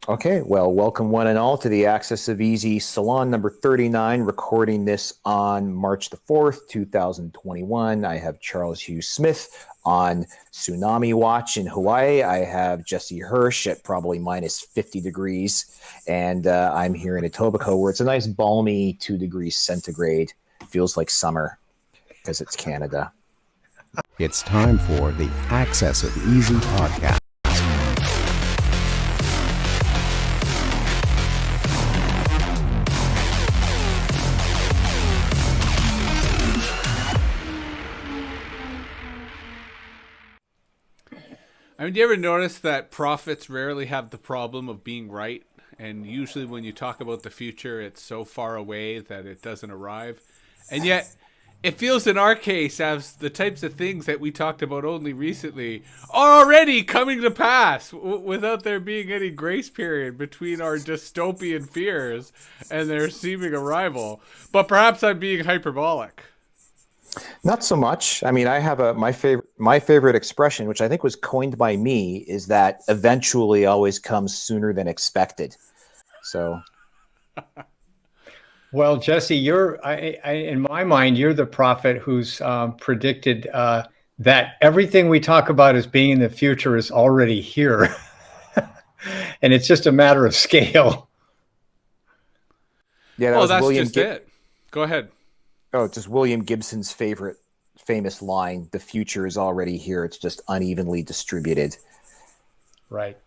Okay, well, welcome one and all to the Axis of Easy Salon number 39, recording this on March the 4th, 2021. I have Charles Hugh Smith on tsunami watch in Hawaii. I have Jesse Hirsch at probably minus 50 degrees, and I'm here in Etobicoke where it's a nice balmy 2 degrees centigrade. Feels like summer because it's Canada. It's time for the Axis of Easy podcast. I mean, do you ever notice that prophets rarely have the problem of being right? And usually when you talk about the future, it's so far away that it doesn't arrive. And yet, it feels in our case as the types of things that we talked about only recently are already coming to pass without there being any grace period between our dystopian fears and their seeming arrival. But perhaps I'm being hyperbolic. Not so much. I mean, I have my favorite expression, which I think was coined by me, is that eventually always comes sooner than expected. So, well, Jesse, in my mind, you're the prophet who's predicted that everything we talk about as being in the future is already here, and it's just a matter of scale. Yeah, that's William just it. Go ahead. Oh, just William Gibson's famous line, "The future is already here. It's just unevenly distributed." Right.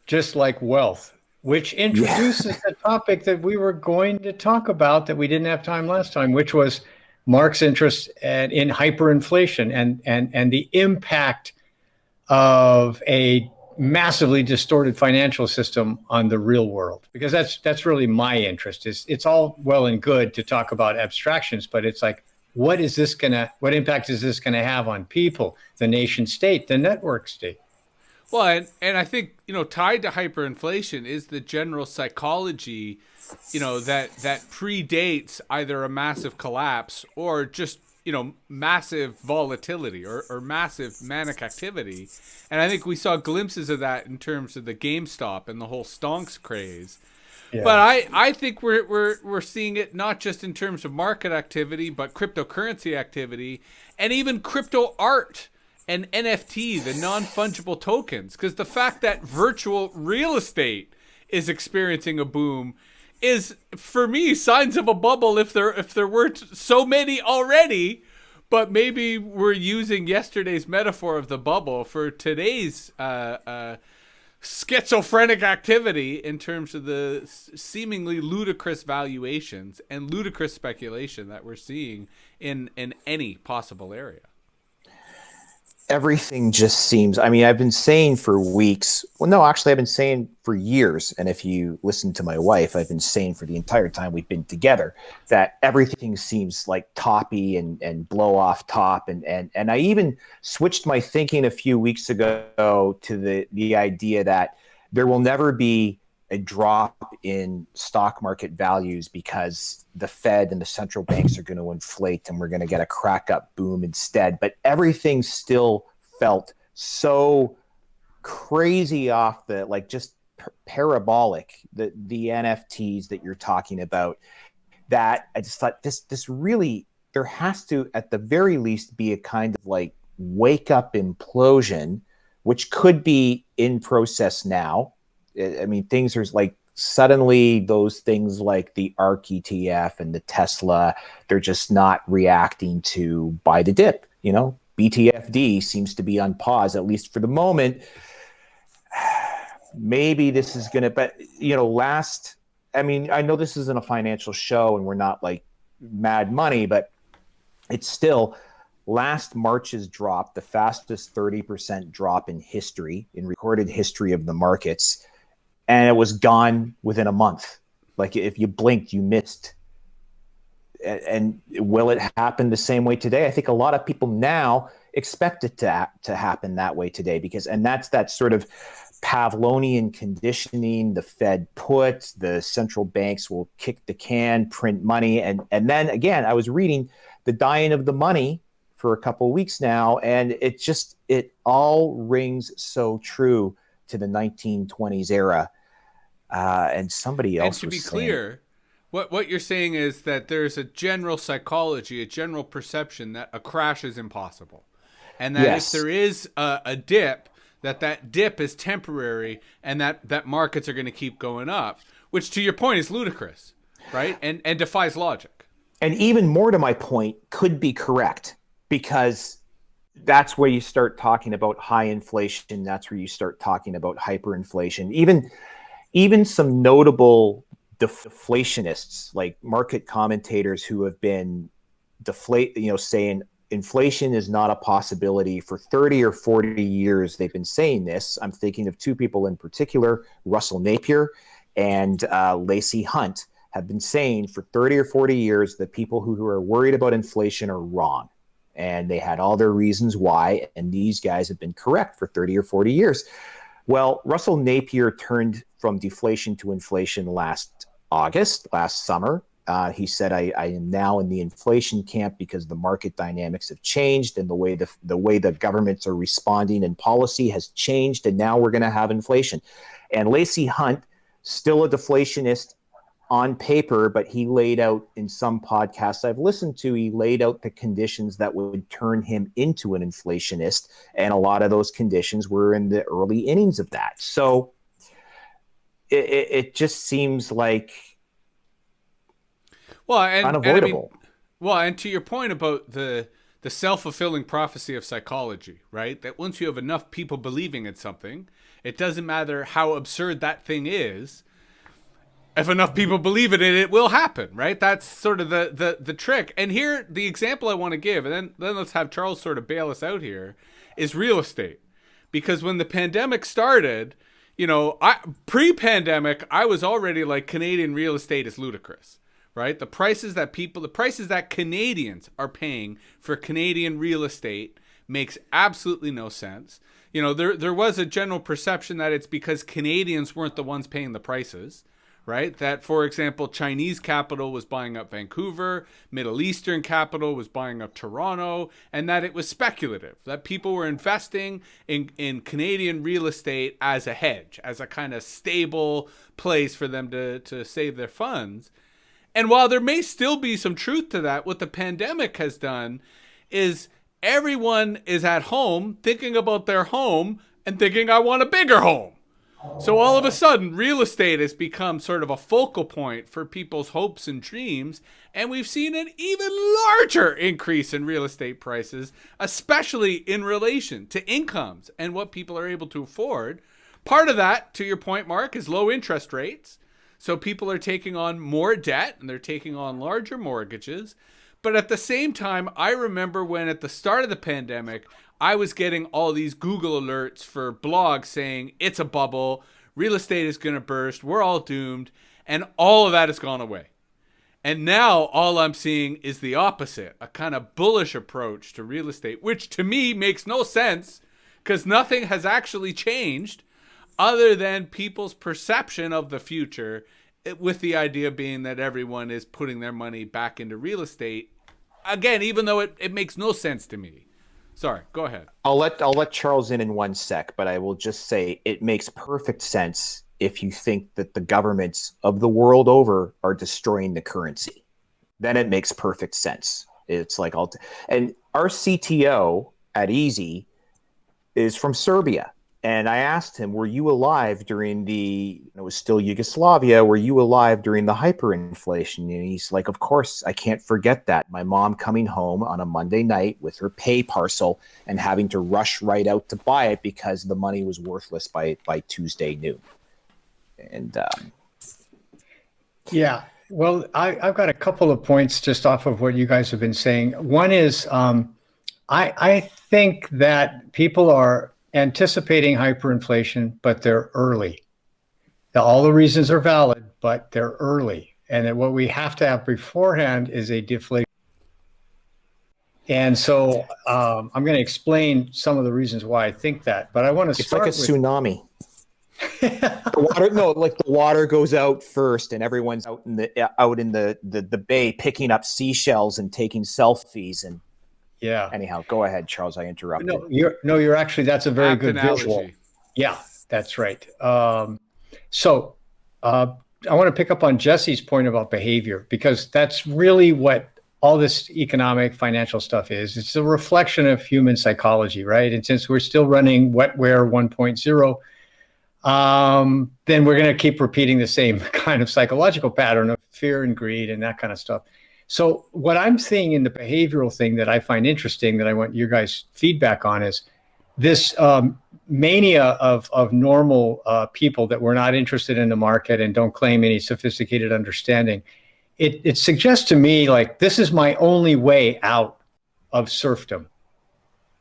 Just like wealth, which introduces the topic that we were going to talk about that we didn't have time last time, which was Mark's interest in hyperinflation and the impact of a massively distorted financial system on the real world, because that's really my interest. It's all well and good to talk about abstractions, but it's like, what impact is this gonna have on people, the nation state, the network state? Well, and I think, tied to hyperinflation is the general psychology, that predates either a massive collapse or just massive volatility or massive manic activity. And I think we saw glimpses of that in terms of the GameStop and the whole stonks craze. Yeah. But I think we're seeing it not just in terms of market activity, but cryptocurrency activity and even crypto art and NFT, the non-fungible tokens. Because the fact that virtual real estate is experiencing a boom is, for me, signs of a bubble if there weren't so many already. But maybe we're using yesterday's metaphor of the bubble for today's schizophrenic activity in terms of the seemingly ludicrous valuations and ludicrous speculation that we're seeing in any possible area. Everything just seems, I've been saying for weeks, I've been saying for years, and if you listen to my wife, I've been saying for the entire time we've been together, that everything seems like toppy and blow off top. And I even switched my thinking a few weeks ago to the idea that there will never be a drop in stock market values because the Fed and the central banks are going to inflate and we're going to get a crack up boom instead. But everything still felt so crazy off just parabolic, the NFTs that you're talking about, that I just thought this really, there has to at the very least be a kind of wake up implosion, which could be in process now. Things are suddenly those things like the ARK ETF and the Tesla, they're just not reacting to buy the dip. BTFD seems to be on pause, at least for the moment. Maybe this is going to, but I know this isn't a financial show and we're not mad money, but it's still last March's drop, the fastest 30% drop in history, in recorded history of the markets. And it was gone within a month. If you blinked, you missed. And will it happen the same way today? I think a lot of people now expect it to happen that way today, and that's that sort of Pavlovian conditioning. The Fed put, the central banks will kick the can, print money. And then again, I was reading the dying of the money for a couple of weeks now, and it all rings so true to the 1920s era. And somebody And else to was be saying, clear, what you're saying is that there's a general psychology, a general perception that a crash is impossible, and that if yes, there is a dip, that dip is temporary, and that markets are going to keep going up, which to your point is ludicrous, right? And defies logic. and even more to my point, could be correct, because that's where you start talking about high inflation. That's where you start talking about hyperinflation. Even some notable deflationists, like market commentators who have been saying inflation is not a possibility for 30 or 40 years. They've been saying this. I'm thinking of two people in particular, Russell Napier and Lacey Hunt, have been saying for 30 or 40 years that people who are worried about inflation are wrong. And they had all their reasons why. And these guys have been correct for 30 or 40 years. Well, Russell Napier turned from deflation to inflation last summer. He said, I am now in the inflation camp because the market dynamics have changed and the way the governments are responding and policy has changed, and now we're going to have inflation. And Lacey Hunt, still a deflationist on paper, but he laid out in some podcasts I've listened to, he laid out the conditions that would turn him into an inflationist. And a lot of those conditions were in the early innings of that. So it just seems like unavoidable. And to your point about the self-fulfilling prophecy of psychology, right? That once you have enough people believing in something, it doesn't matter how absurd that thing is. If enough people believe in it, it will happen, right? That's sort of the trick. And here, the example I want to give, and then let's have Charles sort of bail us out here, is real estate. Because when the pandemic started, pre-pandemic, I was already like, Canadian real estate is ludicrous, right? The prices that Canadians are paying for Canadian real estate makes absolutely no sense. There was a general perception that it's because Canadians weren't the ones paying the prices, right? That, for example, Chinese capital was buying up Vancouver, Middle Eastern capital was buying up Toronto, and that it was speculative, that people were investing in Canadian real estate as a hedge, as a kind of stable place for them to save their funds. And while there may still be some truth to that, what the pandemic has done is everyone is at home thinking about their home and thinking, I want a bigger home. So all of a sudden, real estate has become sort of a focal point for people's hopes and dreams, and we've seen an even larger increase in real estate prices, especially in relation to incomes and what people are able to afford. Part of that, to your point, Mark, is low interest rates. So people are taking on more debt, and they're taking on larger mortgages. But at the same time, I remember when at the start of the pandemic, I was getting all these Google alerts for blogs saying it's a bubble, real estate is going to burst, we're all doomed, and all of that has gone away. And now all I'm seeing is the opposite, a kind of bullish approach to real estate, which to me makes no sense because nothing has actually changed other than people's perception of the future, with the idea being that everyone is putting their money back into real estate. Again, even though it makes no sense to me. Sorry, go ahead. I'll let Charles in 1 sec, but I will just say it makes perfect sense if you think that the governments of the world over are destroying the currency. Then it makes perfect sense. It's like and our CTO at Easy is from Serbia. And I asked him, were you alive during it was still Yugoslavia, were you alive during the hyperinflation? And he's like, of course, I can't forget that. My mom coming home on a Monday night with her pay parcel and having to rush right out to buy it because the money was worthless by Tuesday noon. And yeah, well, I've got a couple of points just off of what you guys have been saying. One is I think that people are anticipating hyperinflation, but they're early. All the reasons are valid, but they're early. And that what we have to have beforehand is a deflation. And so I'm going to explain some of the reasons why I think that. But I want to start with... It's like a tsunami. The water goes out first, and everyone's out in the bay picking up seashells and taking selfies. And yeah. Anyhow, go ahead, Charles. I interrupted. You're actually, that's a very good analogy. visual. Yeah, that's right. So I want to pick up on Jesse's point about behavior, because that's really what all this economic financial stuff is. It's a reflection of human psychology, right? And since we're still running wetware 1.0, then we're going to keep repeating the same kind of psychological pattern of fear and greed and that kind of stuff. So what I'm seeing in the behavioral thing that I find interesting, that I want your guys' feedback on, is this mania of normal people that were not interested in the market and don't claim any sophisticated understanding. It suggests to me like this is my only way out of serfdom.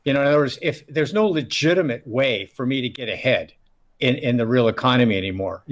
In other words, if there's no legitimate way for me to get ahead in the real economy anymore,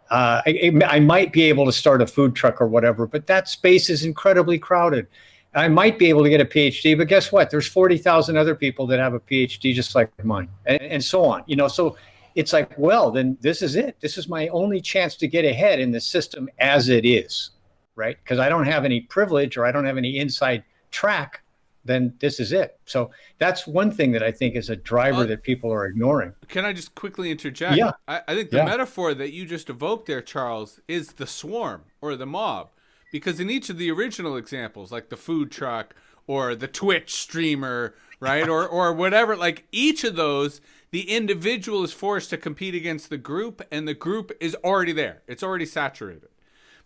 I might be able to start a food truck or whatever, but that space is incredibly crowded. I might be able to get a PhD, but guess what? There's 40,000 other people that have a PhD just like mine, and so on. So it's like, well, then this is it. This is my only chance to get ahead in the system as it is, right? Because I don't have any privilege or I don't have any inside track, then this is it. So that's one thing that I think is a driver that people are ignoring. Can I just quickly interject? Yeah. I think the metaphor that you just evoked there, Charles, is the swarm or the mob. Because in each of the original examples, like the food truck or the Twitch streamer, right, or whatever, like each of those, the individual is forced to compete against the group, and the group is already there. It's already saturated.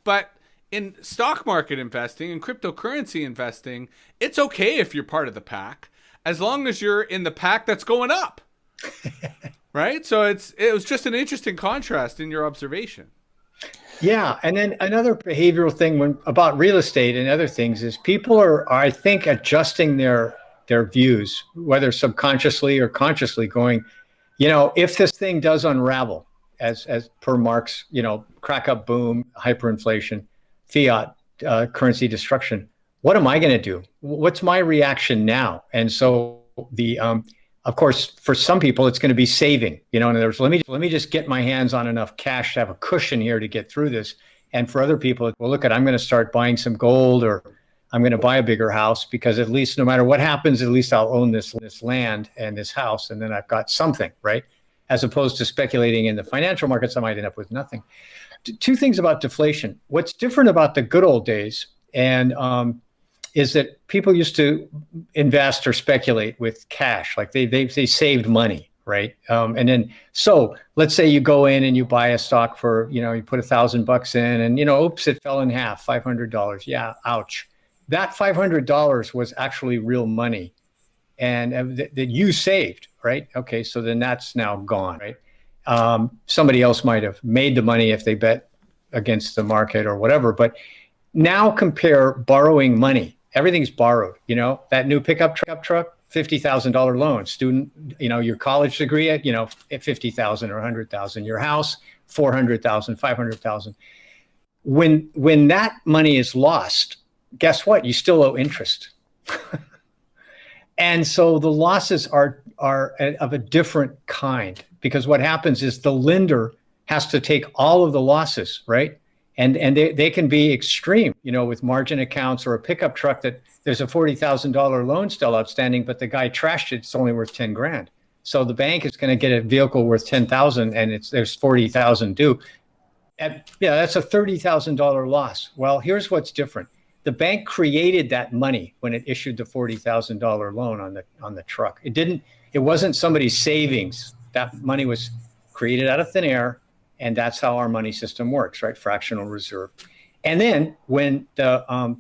But in stock market investing and cryptocurrency investing, it's okay if you're part of the pack, as long as you're in the pack that's going up, right? So it was just an interesting contrast in your observation. Yeah, and then another behavioral thing about real estate and other things is people are, I think, adjusting their views, whether subconsciously or consciously, going, if this thing does unravel, as per Marx, crack up boom, hyperinflation, fiat, currency destruction, what am I going to do? What's my reaction now? And so of course, for some people, it's going to be saving. In other words, let me just get my hands on enough cash to have a cushion here to get through this. And for other people, well, look, I'm going to start buying some gold, or I'm going to buy a bigger house, because at least no matter what happens, at least I'll own this land and this house, and then I've got something, right? As opposed to speculating in the financial markets, I might end up with nothing. Two things about deflation. What's different about the good old days is that people used to invest or speculate with cash, like they saved money, right? And then, so let's say you go in and you buy a stock for, you put $1,000 in, and oops, it fell in half, $500. Yeah, ouch. That $500 was actually real money, and that you saved, right? Okay, so then that's now gone, right? Somebody else might have made the money if they bet against the market or whatever, but now compare borrowing money. Everything's borrowed, that new pickup truck, $50,000 loan, student, your college degree at, at 50,000 or 100,000, your house, 400,000, 500,000. When that money is lost, guess what? You still owe interest. And so the losses are of a different kind, because what happens is the lender has to take all of the losses, right? And they can be extreme, with margin accounts or a pickup truck that there's a $40,000 loan still outstanding, but the guy trashed it. It's only worth 10 grand. So the bank is going to get a vehicle worth 10,000, and there's 40,000 due. That's a $30,000 loss. Well, here's what's different. The bank created that money when it issued the $40,000 loan on the truck. It wasn't somebody's savings. That money was created out of thin air. And that's how our money system works, right? Fractional reserve. And then when the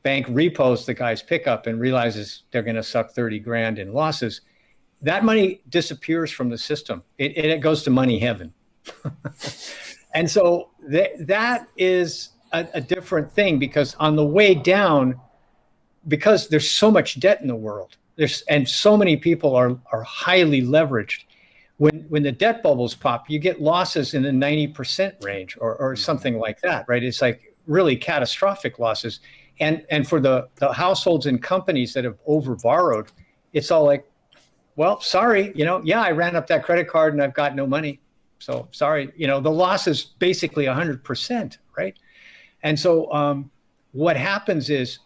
bank repos the guy's pickup and realizes they're going to suck 30 grand in losses, that money disappears from the system. It goes to money heaven. And so that is a different thing, because on the way down, because there's so much debt in the world, and so many people are highly leveraged. When the debt bubbles pop, you get losses in the 90% range or something like that, right? It's like really catastrophic losses. And for the households and companies that have over borrowed, it's all like, well, sorry, I ran up that credit card and I've got no money. So sorry, the loss is basically 100%, right? And so what happens is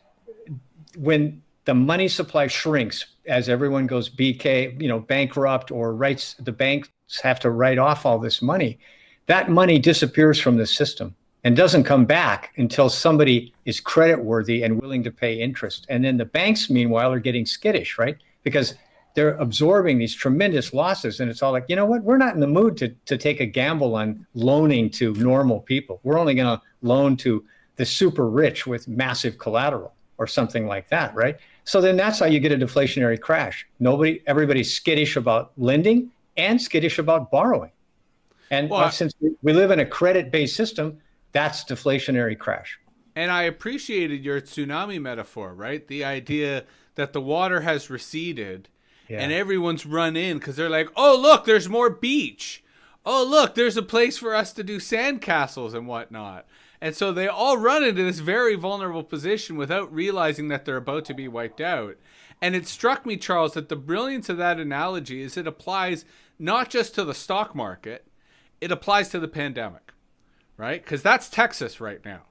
when the money supply shrinks, as everyone goes bankrupt, or the banks have to write off all this money, that money disappears from the system and doesn't come back until somebody is creditworthy and willing to pay interest. And then the banks, meanwhile, are getting skittish, right? Because they're absorbing these tremendous losses. And it's all like, you know what? We're not in the mood to take a gamble on loaning to normal people. We're only going to loan to the super rich with massive collateral or something like that, right? So then that's how you get a deflationary crash. Everybody's skittish about lending and skittish about borrowing. And since we live in a credit-based system, that's deflationary crash. And I appreciated your tsunami metaphor, right? The idea that the water has receded and everyone's run in because they're like, oh, look, there's more beach. Oh, look, there's a place for us to do sandcastles and whatnot. And so they all run into this very vulnerable position without realizing that they're about to be wiped out. And it struck me, Charles, that the brilliance of that analogy is it applies not just to the stock market, it applies to the pandemic, right? Because that's Texas right now,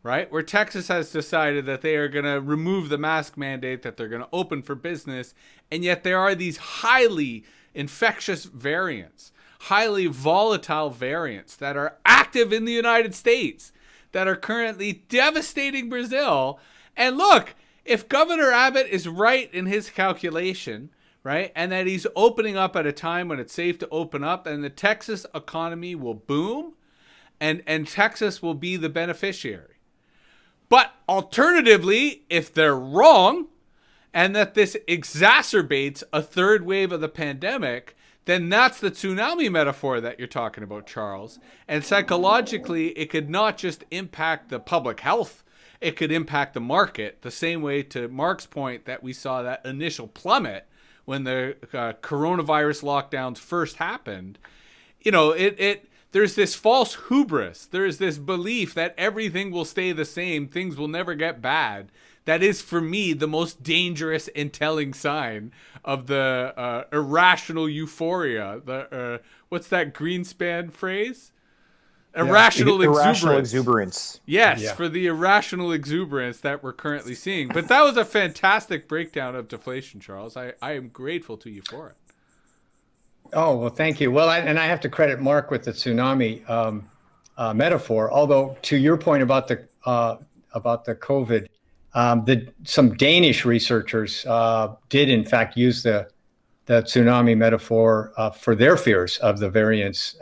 right? Where Texas has decided that they are going to remove the mask mandate, that they're going to open for business. And yet there are these highly infectious variants, highly volatile variants that are active in the United States, that are currently devastating Brazil. And look, if Governor Abbott is right in his calculation, right, and that he's opening up at a time when it's safe to open up, and the Texas economy will boom, and Texas will be the beneficiary. But alternatively, if they're wrong, and that this exacerbates a third wave of the pandemic, then that's the tsunami metaphor that you're talking about, Charles. And psychologically, it could not just impact the public health, it could impact the market, the same way, to Mark's point, that we saw that initial plummet when the coronavirus lockdowns first happened. You know, there's this false hubris. There's this belief that everything will stay the same, things will never get bad. That is, for me, the most dangerous and telling sign of the irrational euphoria. What's that Greenspan phrase? Irrational exuberance. Yes, for the irrational exuberance that we're currently seeing. But that was a fantastic breakdown of deflation, Charles. I am grateful to you for it. Oh, well, thank you. Well, and I have to credit Mark with the tsunami metaphor. Although, to your point about the COVID, some Danish researchers did in fact use the tsunami metaphor for their fears of the variants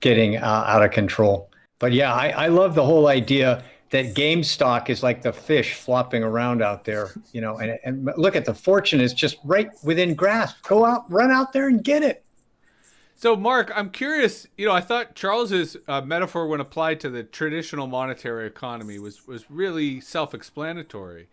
getting out of control. But yeah, I love the whole idea that GameStop is like the fish flopping around out there, you know, and look at the fortune is just right within grasp. Go out, run out there and get it. So, Mark, I'm curious, you know, I thought Charles's metaphor when applied to the traditional monetary economy was really self-explanatory.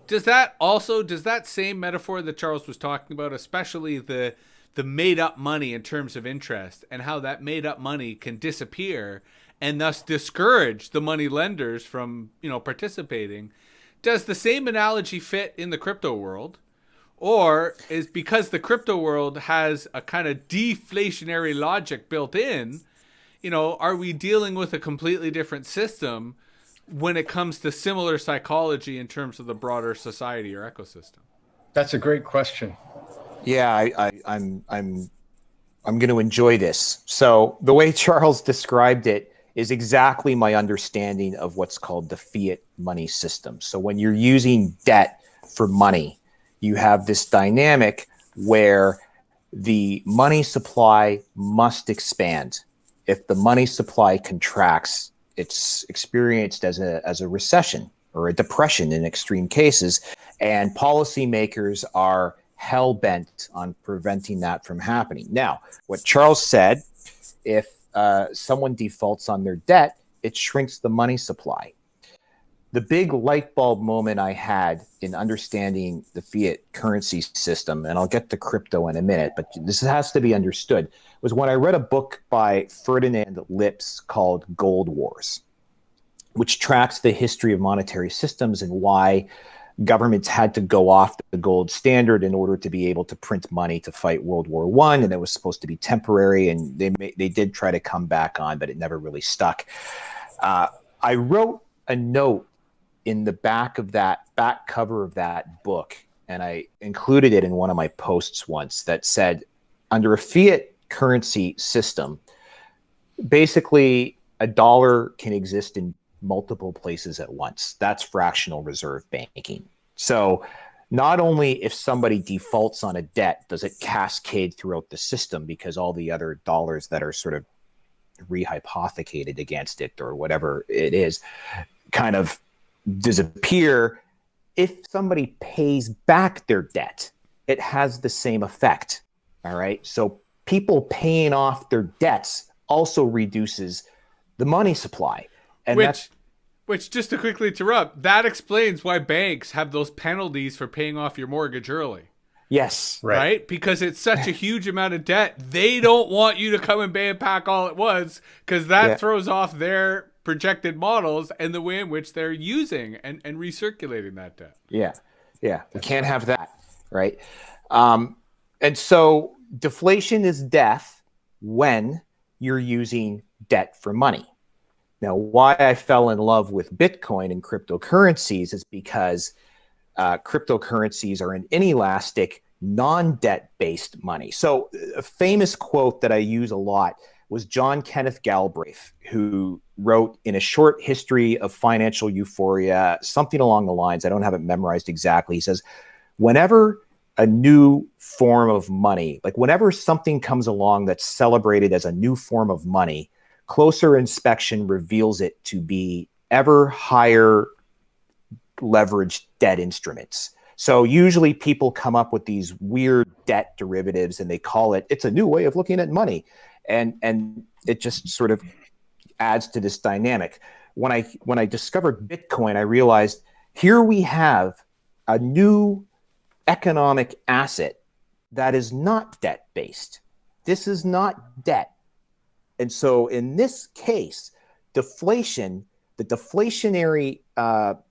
Does that same metaphor that Charles was talking about, especially the made-up money in terms of interest and how that made-up money can disappear and thus discourage the money lenders from, you know, participating, does the same analogy fit in the crypto world? Or is, because the crypto world has a kind of deflationary logic built in, you know, are we dealing with a completely different system when it comes to similar psychology in terms of the broader society or ecosystem? That's a great question. Yeah, I'm going to enjoy this. So the way Charles described it is exactly my understanding of what's called the fiat money system. So when you're using debt for money, you have this dynamic where the money supply must expand. If the money supply contracts, it's experienced as a recession or a depression in extreme cases, and policymakers are hell-bent on preventing that from happening. Now, what Charles said, if someone defaults on their debt, it shrinks the money supply. The big light bulb moment I had in understanding the fiat currency system, and I'll get to crypto in a minute, but this has to be understood, was when I read a book by Ferdinand Lips called Gold Wars, which tracks the history of monetary systems and why governments had to go off the gold standard in order to be able to print money to fight World War I, and it was supposed to be temporary, and they did try to come back on, but it never really stuck. I wrote a note in the back cover of that book, and I included it in one of my posts once, that said, under a fiat currency system, basically a dollar can exist in multiple places at once. That's fractional reserve banking. So not only if somebody defaults on a debt does it cascade throughout the system, because all the other dollars that are sort of rehypothecated against it or whatever it is kind of disappear. If somebody pays back their debt, it has the same effect. All right. So people paying off their debts also reduces the money supply. And which just to quickly interrupt, that explains why banks have those penalties for paying off your mortgage early. Yes. Right? Because it's such a huge amount of debt. They don't want you to come and pay it back all at once, because that throws off their projected models and the way in which they're using and recirculating that debt. Yeah. Yeah. We can't have that. Right. And so deflation is death when you're using debt for money. Now, why I fell in love with Bitcoin and cryptocurrencies is because cryptocurrencies are an inelastic, non-debt-based money. So a famous quote that I use a lot was John Kenneth Galbraith, who wrote in A Short History of Financial Euphoria, something along the lines, I don't have it memorized exactly. He says, whenever a new form of money, like whenever something comes along that's celebrated as a new form of money, closer inspection reveals it to be ever higher leveraged debt instruments. So usually people come up with these weird debt derivatives and they call it's a new way of looking at money. And it just sort of adds to this dynamic. When I discovered Bitcoin, I realized here we have a new economic asset that is not debt-based. This is not debt. And so in this case, deflation, the deflationary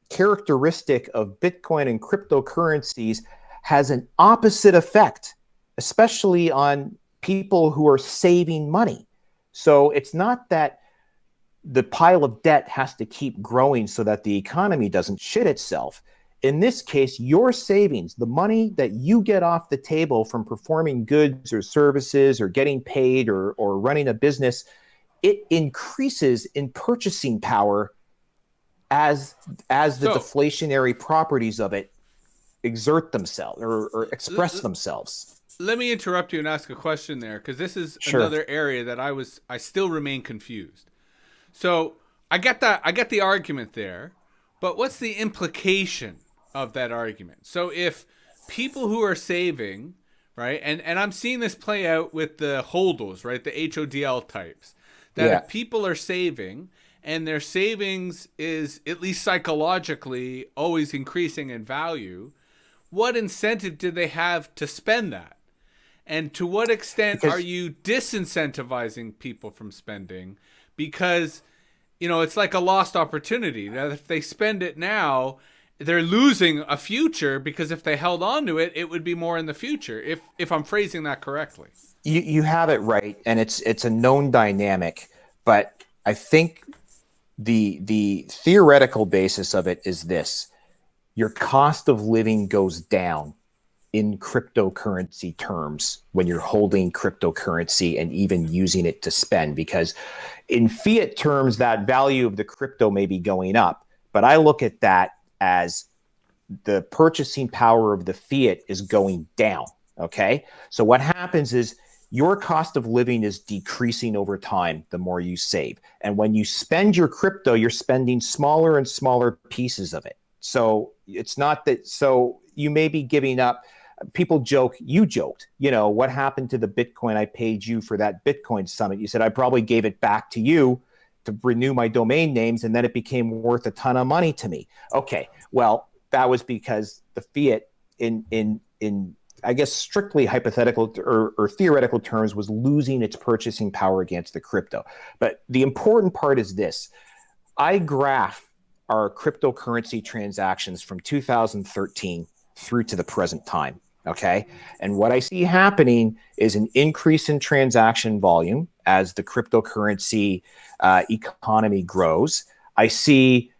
characteristic of Bitcoin and cryptocurrencies has an opposite effect, especially on people who are saving money. So it's not that the pile of debt has to keep growing so that the economy doesn't shit itself. In this case, your savings, the money that you get off the table from performing goods or services or getting paid or running a business, it increases in purchasing power as the deflationary properties of it exert themselves or express themselves. Let me interrupt you and ask a question there, because this is another area that I still remain confused. So I get the argument there, but what's the implication of that argument? So if people who are saving, right, and I'm seeing this play out with the HODLs, right, the HODL types, that if people are saving and their savings is at least psychologically always increasing in value, what incentive do they have to spend that? And to what extent are you disincentivizing people from spending? Because, it's like a lost opportunity. That if they spend it now, they're losing a future, because if they held on to it, it would be more in the future, if I'm phrasing that correctly. You have it right, and it's a known dynamic, but I think the theoretical basis of it is this: your cost of living goes down in cryptocurrency terms when you're holding cryptocurrency and even using it to spend, because in fiat terms, that value of the crypto may be going up, but I look at that as the purchasing power of the fiat is going down. Okay. So what happens is your cost of living is decreasing over time the more you save. And when you spend your crypto, you're spending smaller and smaller pieces of it. So it's not that, so you may be giving up. People joke, you joked, what happened to the Bitcoin I paid you for that Bitcoin summit? You said, I probably gave it back to you to renew my domain names, and then it became worth a ton of money to me. Okay, well, that was because the fiat in I guess strictly hypothetical or theoretical terms was losing its purchasing power against the crypto. But the important part is this: I graph our cryptocurrency transactions from 2013 through to the present time. Okay. And what I see happening is an increase in transaction volume as the cryptocurrency economy grows. I see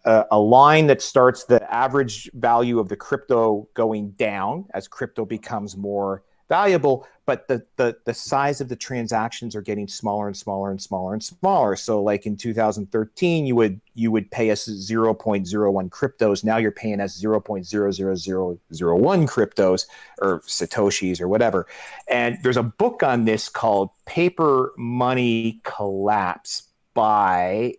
a line that starts the average value of the crypto going down as crypto becomes more valuable, but the size of the transactions are getting smaller and smaller and smaller and smaller. So like in 2013, you would pay us 0.01 cryptos. Now you're paying us 0.00001 cryptos or Satoshis or whatever. And there's a book on this called Paper Money Collapse by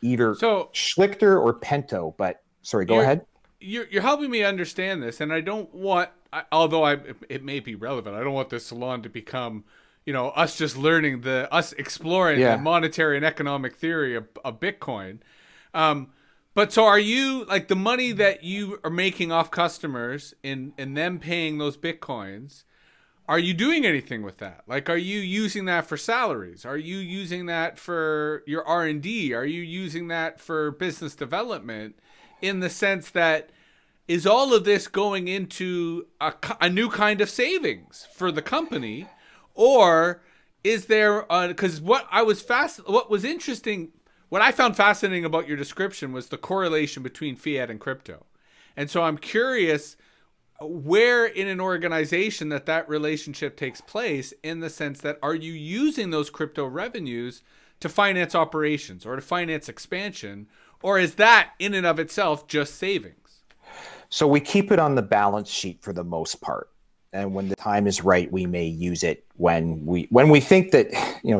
either Schlichter or Pento. But sorry, go ahead. You're helping me understand this, and I don't want, although it may be relevant, I don't want this salon to become, us just learning us exploring the monetary and economic theory of Bitcoin. But so are you, like, the money that you are making off customers and them paying those Bitcoins, are you doing anything with that? Like, are you using that for salaries? Are you using that for your R&D? Are you using that for business development? In the sense that, is all of this going into a new kind of savings for the company, or is there? Because what I found fascinating about your description was the correlation between fiat and crypto, and so I'm curious where in an organization that relationship takes place, in the sense that, are you using those crypto revenues to finance operations or to finance expansion? Or is that in and of itself just savings? So we keep it on the balance sheet for the most part. And when the time is right, we may use it when we think that,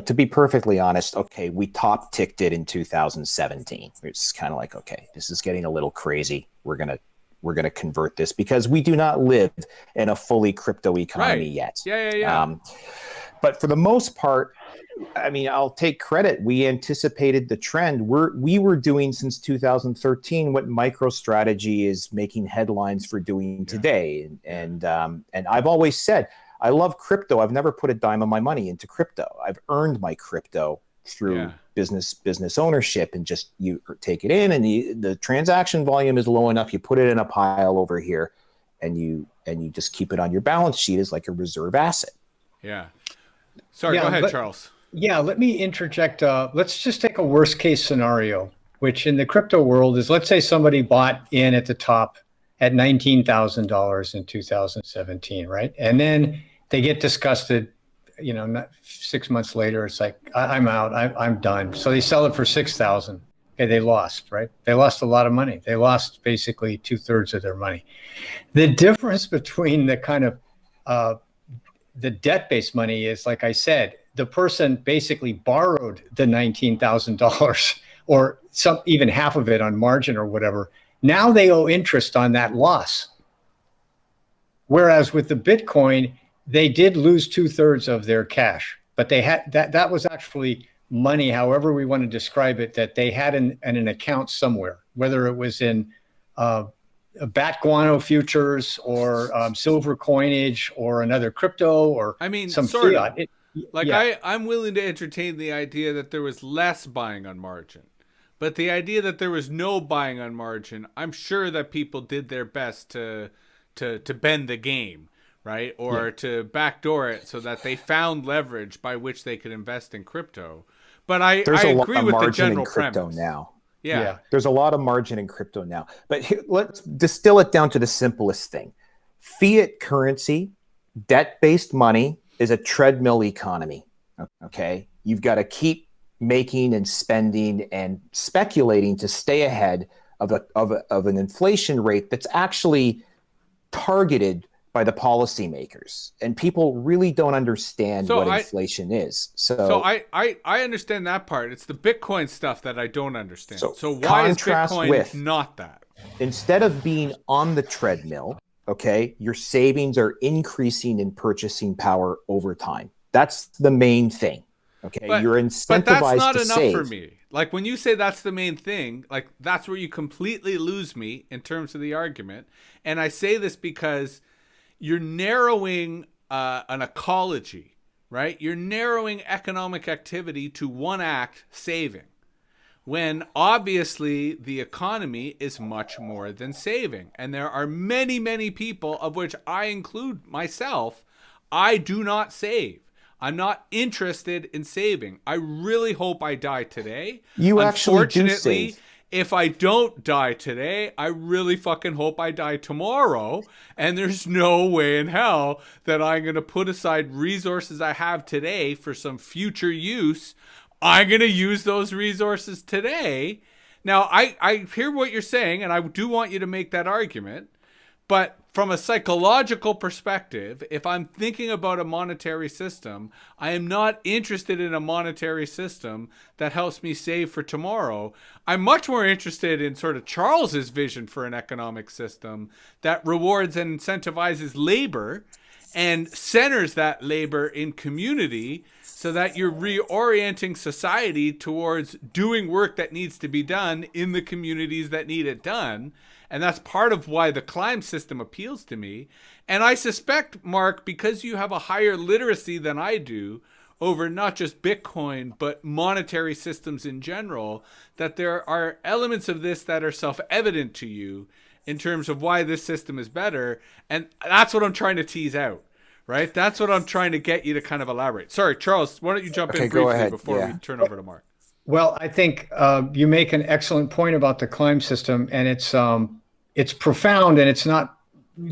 to be perfectly honest, okay, we top ticked it in 2017. It's kind of like, okay, this is getting a little crazy. We're going to convert this, because we do not live in a fully crypto economy yet. Yeah. But for the most part, I mean, I'll take credit. We anticipated the trend. We were doing since 2013 what MicroStrategy is making headlines for doing today. And I've always said, I love crypto. I've never put a dime of my money into crypto. I've earned my crypto through business ownership, and just you take it in, and the transaction volume is low enough. You put it in a pile over here, and you just keep it on your balance sheet as like a reserve asset. Yeah. Sorry, go ahead, Charles. Yeah, let me interject. Let's just take a worst case scenario, which in the crypto world is, let's say somebody bought in at the top at $19,000 in 2017, right? And then they get disgusted, 6 months later, it's like, I'm out, I'm done. So they sell it for 6,000. Okay, they lost, right? They lost a lot of money. They lost basically 2/3 of their money. The difference between the kind of the debt-based money is, like I said, the person basically borrowed the $19,000 or even half of it on margin or whatever. Now they owe interest on that loss. Whereas with the Bitcoin, they did lose 2/3 of their cash, but they had that was actually money, however we want to describe it, that they had in an account somewhere, whether it was in bat guano futures or silver coinage or another crypto or some fiat. I'm willing to entertain the idea that there was less buying on margin, but the idea that there was no buying on margin, I'm sure that people did their best to bend the game, right? Or to backdoor it so that they found leverage by which they could invest in crypto. But I agree with the general premise now. Yeah. There's a lot of margin in crypto now. But let's distill it down to the simplest thing. Fiat currency, debt-based money, is a treadmill economy. Okay? You've got to keep making and spending and speculating to stay ahead of an inflation rate that's actually targeted by the policymakers, and people really don't understand what inflation is. So I understand that part. It's the Bitcoin stuff that I don't understand. So why is Bitcoin not that? Instead of being on the treadmill, okay, your savings are increasing in purchasing power over time. That's the main thing. Okay, you're incentivized to save. But that's not enough for me. Like, when you say that's the main thing, like, that's where you completely lose me in terms of the argument. And I say this because you're narrowing an ecology, right? You're narrowing economic activity to one act, saving, when obviously the economy is much more than saving. And there are many, many people, of which I include myself, I do not save. I'm not interested in saving. I really hope I die today. You actually do save. if I don't die today, I really fucking hope I die tomorrow. And there's no way in hell that I'm going to put aside resources I have today for some future use. I'm going to use those resources today. Now, I hear what you're saying, and I do want you to make that argument. But from a psychological perspective, if I'm thinking about a monetary system, I am not interested in a monetary system that helps me save for tomorrow. I'm much more interested in sort of Charles's vision for an economic system that rewards and incentivizes labor and centers that labor in community so that you're reorienting society towards doing work that needs to be done in the communities that need it done. And that's part of why the climb system appeals to me. And I suspect, Mark, because you have a higher literacy than I do over not just Bitcoin, but monetary systems in general, that there are elements of this that are self-evident to you in terms of why this system is better. And that's what I'm trying to tease out, right? That's what I'm trying to get you to kind of elaborate. Sorry, Charles, why don't you jump in briefly before we turn over to Mark? Well, I think you make an excellent point about the climb system, and it's profound and it's not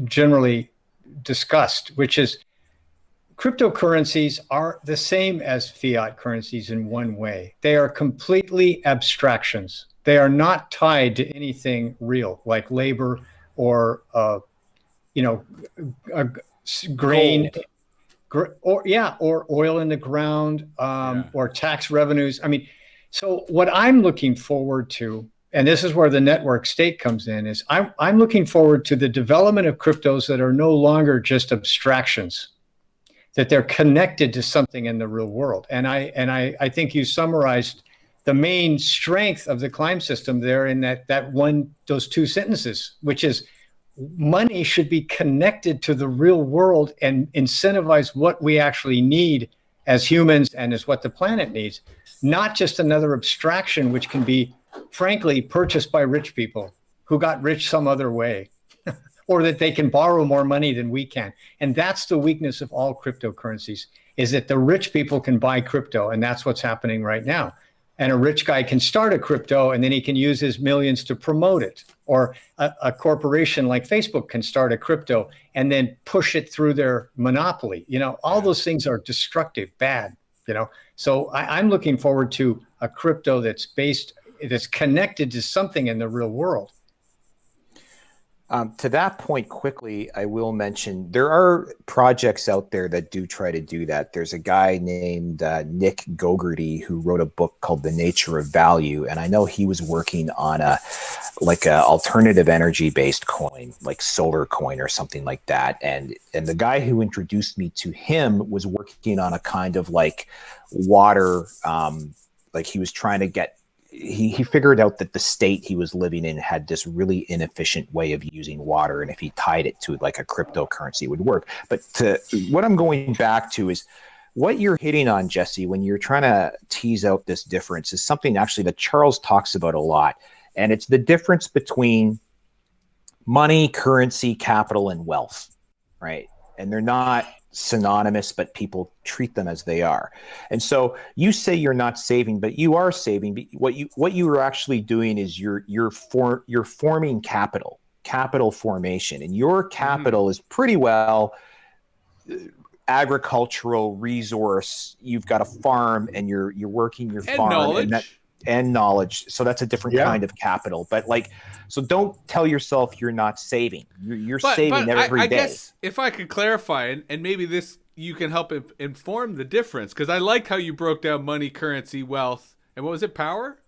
generally discussed, which is cryptocurrencies are the same as fiat currencies in one way. They are completely abstractions. They are not tied to anything real, like labor or grain, or oil in the ground, or tax revenues. I mean, so what I'm looking forward to, and this is where the network state comes in, is I'm looking forward to the development of cryptos that are no longer just abstractions, that they're connected to something in the real world. And I think you summarized the main strength of the climb system there in those two sentences, which is money should be connected to the real world and incentivize what we actually need as humans and as what the planet needs, not just another abstraction which can be, frankly, purchased by rich people who got rich some other way, or that they can borrow more money than we can. And that's the weakness of all cryptocurrencies, is that the rich people can buy crypto, and that's what's happening right now. And a rich guy can start a crypto, and then he can use his millions to promote it. Or a corporation like Facebook can start a crypto and then push it through their monopoly. All those things are destructive, bad. So I'm looking forward to a crypto that's connected to something in the real world. To that point, quickly, I will mention there are projects out there that do try to do that. There's a guy named Nick Gogarty who wrote a book called The Nature of Value, and I know he was working on a alternative energy based coin, like solar coin or something like that. And the guy who introduced me to him was working on a kind of like water, like he was trying to get. He figured out that the state he was living in had this really inefficient way of using water, and if he tied it to like a cryptocurrency, it would work. But what I'm going back to is what you're hitting on, Jesse, when you're trying to tease out this difference is something actually that Charles talks about a lot, and it's the difference between money, currency, capital, and wealth, right? And they're not synonymous, but people treat them as they are. And so you say you're not saving, but you are saving. But what you are actually doing is you're forming capital formation, and your capital is pretty well agricultural resource. You've got a farm, and you're working your farm and knowledge. So that's a different kind of capital. But so don't tell yourself you're not saving. You're saving every day. I guess if I could clarify, and maybe this you can help inform the difference, because I like how you broke down money, currency, wealth, and what was it? Power?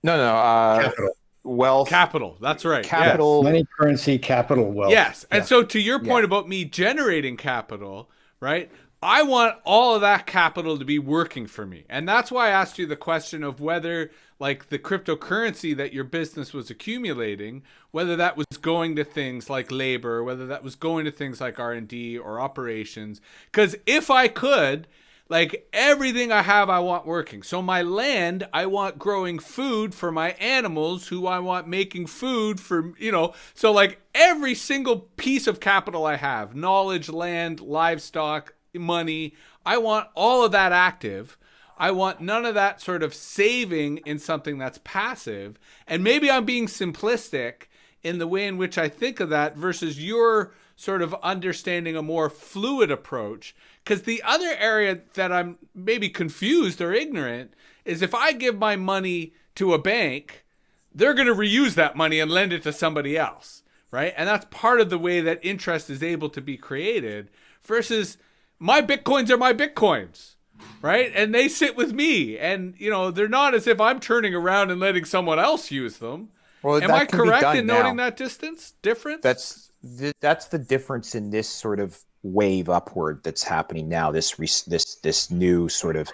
No. Capital. Wealth. Capital. That's right. Capital. Yes. Money, currency, capital, wealth. Yes. And so to your point about me generating capital, right? I want all of that capital to be working for me. And that's why I asked you the question of whether like the cryptocurrency that your business was accumulating, whether that was going to things like labor, whether that was going to things like R&D or operations. Because if I could, like everything I have, I want working. So my land, I want growing food for my animals who I want making food for, so like every single piece of capital I have, knowledge, land, livestock, money, I want all of that active. I want none of that sort of saving in something that's passive. And maybe I'm being simplistic in the way in which I think of that versus your sort of understanding a more fluid approach. Because the other area that I'm maybe confused or ignorant is if I give my money to a bank, they're going to reuse that money and lend it to somebody else, right? And that's part of the way that interest is able to be created versus my Bitcoins are my Bitcoins, right? And they sit with me. And, they're not as if I'm turning around and letting someone else use them. Well, am I correct in noting that difference? That's the difference in this sort of wave upward that's happening now. This new sort of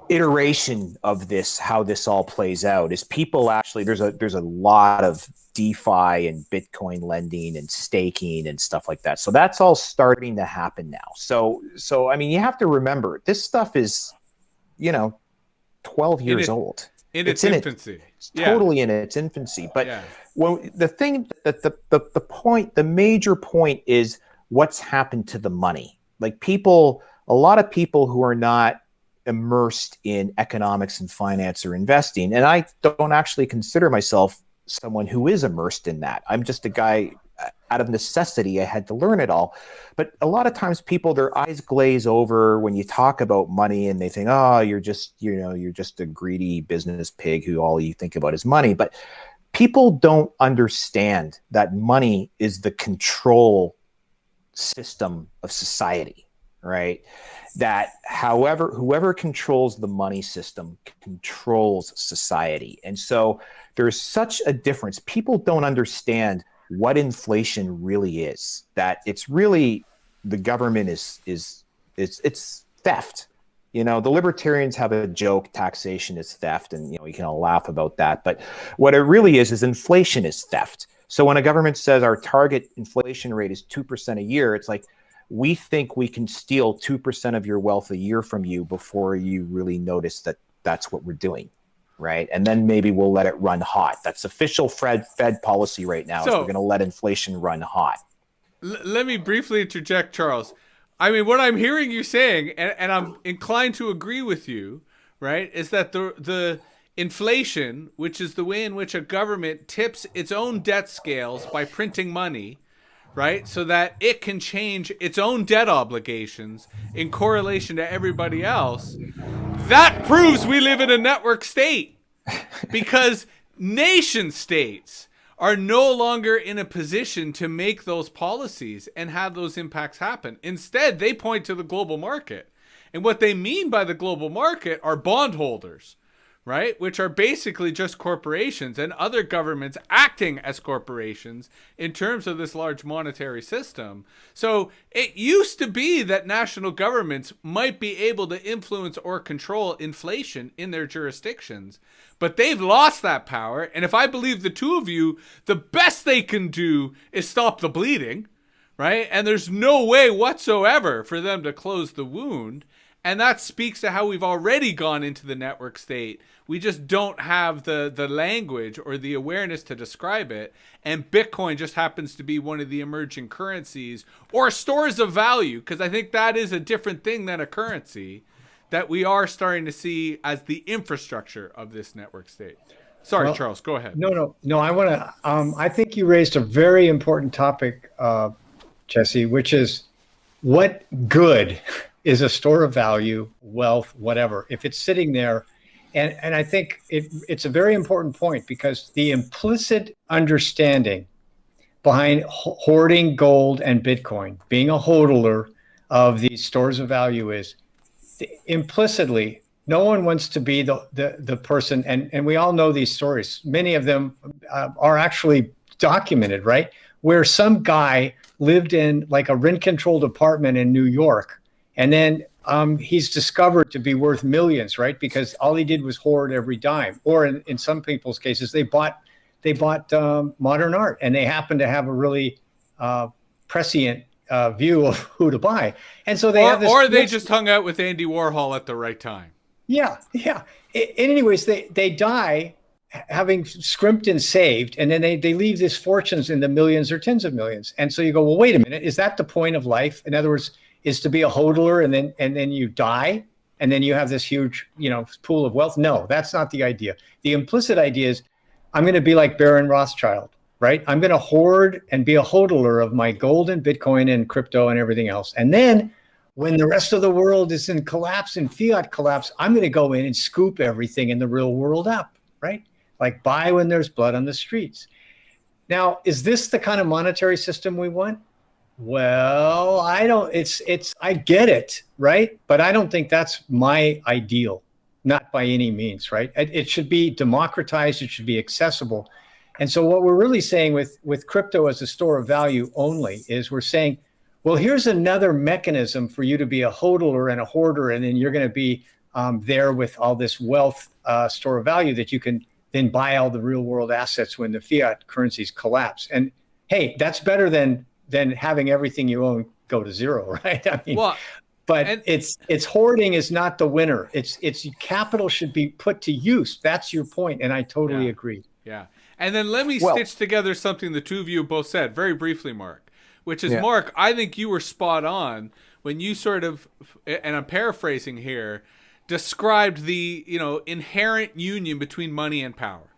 iteration of this, how this all plays out, is people actually there's a lot of DeFi and Bitcoin lending and staking and stuff like that. So that's all starting to happen now. So I mean, you have to remember this stuff is 12 years old. It's in its infancy. It's totally in its infancy. But when the thing that the major point is what's happened to the money. Like a lot of people who are not immersed in economics and finance or investing, and I don't actually consider myself someone who is immersed in that. I'm just a guy out of necessity. I had to learn it all. But a lot of times people, their eyes glaze over when you talk about money and they think, oh, you're just a greedy business pig who all you think about is money. But people don't understand that money is the control system of society, right? That whoever controls the money system controls society. And so there's such a difference. People don't understand what inflation really is, that it's really the government it's theft. The libertarians have a joke, taxation is theft, and you can all laugh about that. But what it really is inflation is theft. So when a government says our target inflation rate is 2% a year, it's like, we think we can steal 2% of your wealth a year from you before you really notice that that's what we're doing. Right. And then maybe we'll let it run hot. That's official Fed policy right now. So we're going to let inflation run hot. Let me briefly interject, Charles. I mean, what I'm hearing you saying, and I'm inclined to agree with you, right, is that the inflation, which is the way in which a government tips its own debt scales by printing money, right, so that it can change its own debt obligations in correlation to everybody else, that proves we live in a network state, because nation states are no longer in a position to make those policies and have those impacts happen. Instead, they point to the global market. And what they mean by the global market are bondholders, right? Which are basically just corporations and other governments acting as corporations in terms of this large monetary system. So it used to be that national governments might be able to influence or control inflation in their jurisdictions, but they've lost that power. And if I believe the two of you, the best they can do is stop the bleeding, right? And there's no way whatsoever for them to close the wound. And that speaks to how we've already gone into the network state. We just don't have the language or the awareness to describe it. And Bitcoin just happens to be one of the emerging currencies or stores of value, because I think that is a different thing than a currency that we are starting to see as the infrastructure of this network state. Sorry, Charles, go ahead. No. I want to, I think you raised a very important topic, Jesse, which is what good is a store of value, wealth, whatever, if it's sitting there. And I think it's a very important point, because the implicit understanding behind hoarding gold and Bitcoin, being a hodler of these stores of value, is implicitly no one wants to be the person. And we all know these stories. Many of them are actually documented, right? Where some guy lived in like a rent-controlled apartment in New York, and then he's discovered to be worth millions, right? Because all he did was hoard every dime. Or in some people's cases, they bought modern art, and they happen to have a really prescient view of who to buy. And so they have this. Or they just hung out with Andy Warhol at the right time. Yeah. Anyways, they die having scrimped and saved, and then they leave these fortunes in the millions or tens of millions. And so you go, well, wait a minute, is that the point of life? In other words, is to be a hodler and then you die? and then you have this huge, pool of wealth. No, that's not the idea. The implicit idea is I'm going to be like Baron Rothschild, right? I'm going to hoard and be a hodler of my gold and Bitcoin and crypto and everything else. And then when the rest of the world is in collapse and fiat collapse, I'm going to go in and scoop everything in the real world up, right? Like buy when there's blood on the streets. Now, is this the kind of monetary system we want? Well, I get it, right? But I don't think that's my ideal, not by any means, right? It should be democratized. It should be accessible. And so what we're really saying with crypto as a store of value only is we're saying, well, here's another mechanism for you to be a hodler and a hoarder, and then you're going to be there with all this wealth store of value that you can then buy all the real world assets when the fiat currencies collapse. And hey, that's better than having everything you own go to zero, right? I mean, it's hoarding is not the winner. It's capital should be put to use. That's your point, and I totally agree. Yeah. And then let me stitch together something the two of you both said very briefly, Mark. Which is, Mark, I think you were spot on when you sort of, and I'm paraphrasing here, described the inherent union between money and power,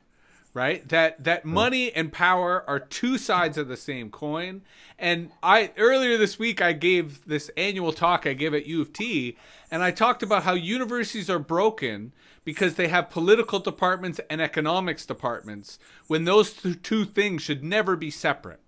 right? That money and power are two sides of the same coin. And earlier this week I gave this annual talk I give at U of T, and I talked about how universities are broken because they have political departments and economics departments when those two things should never be separate.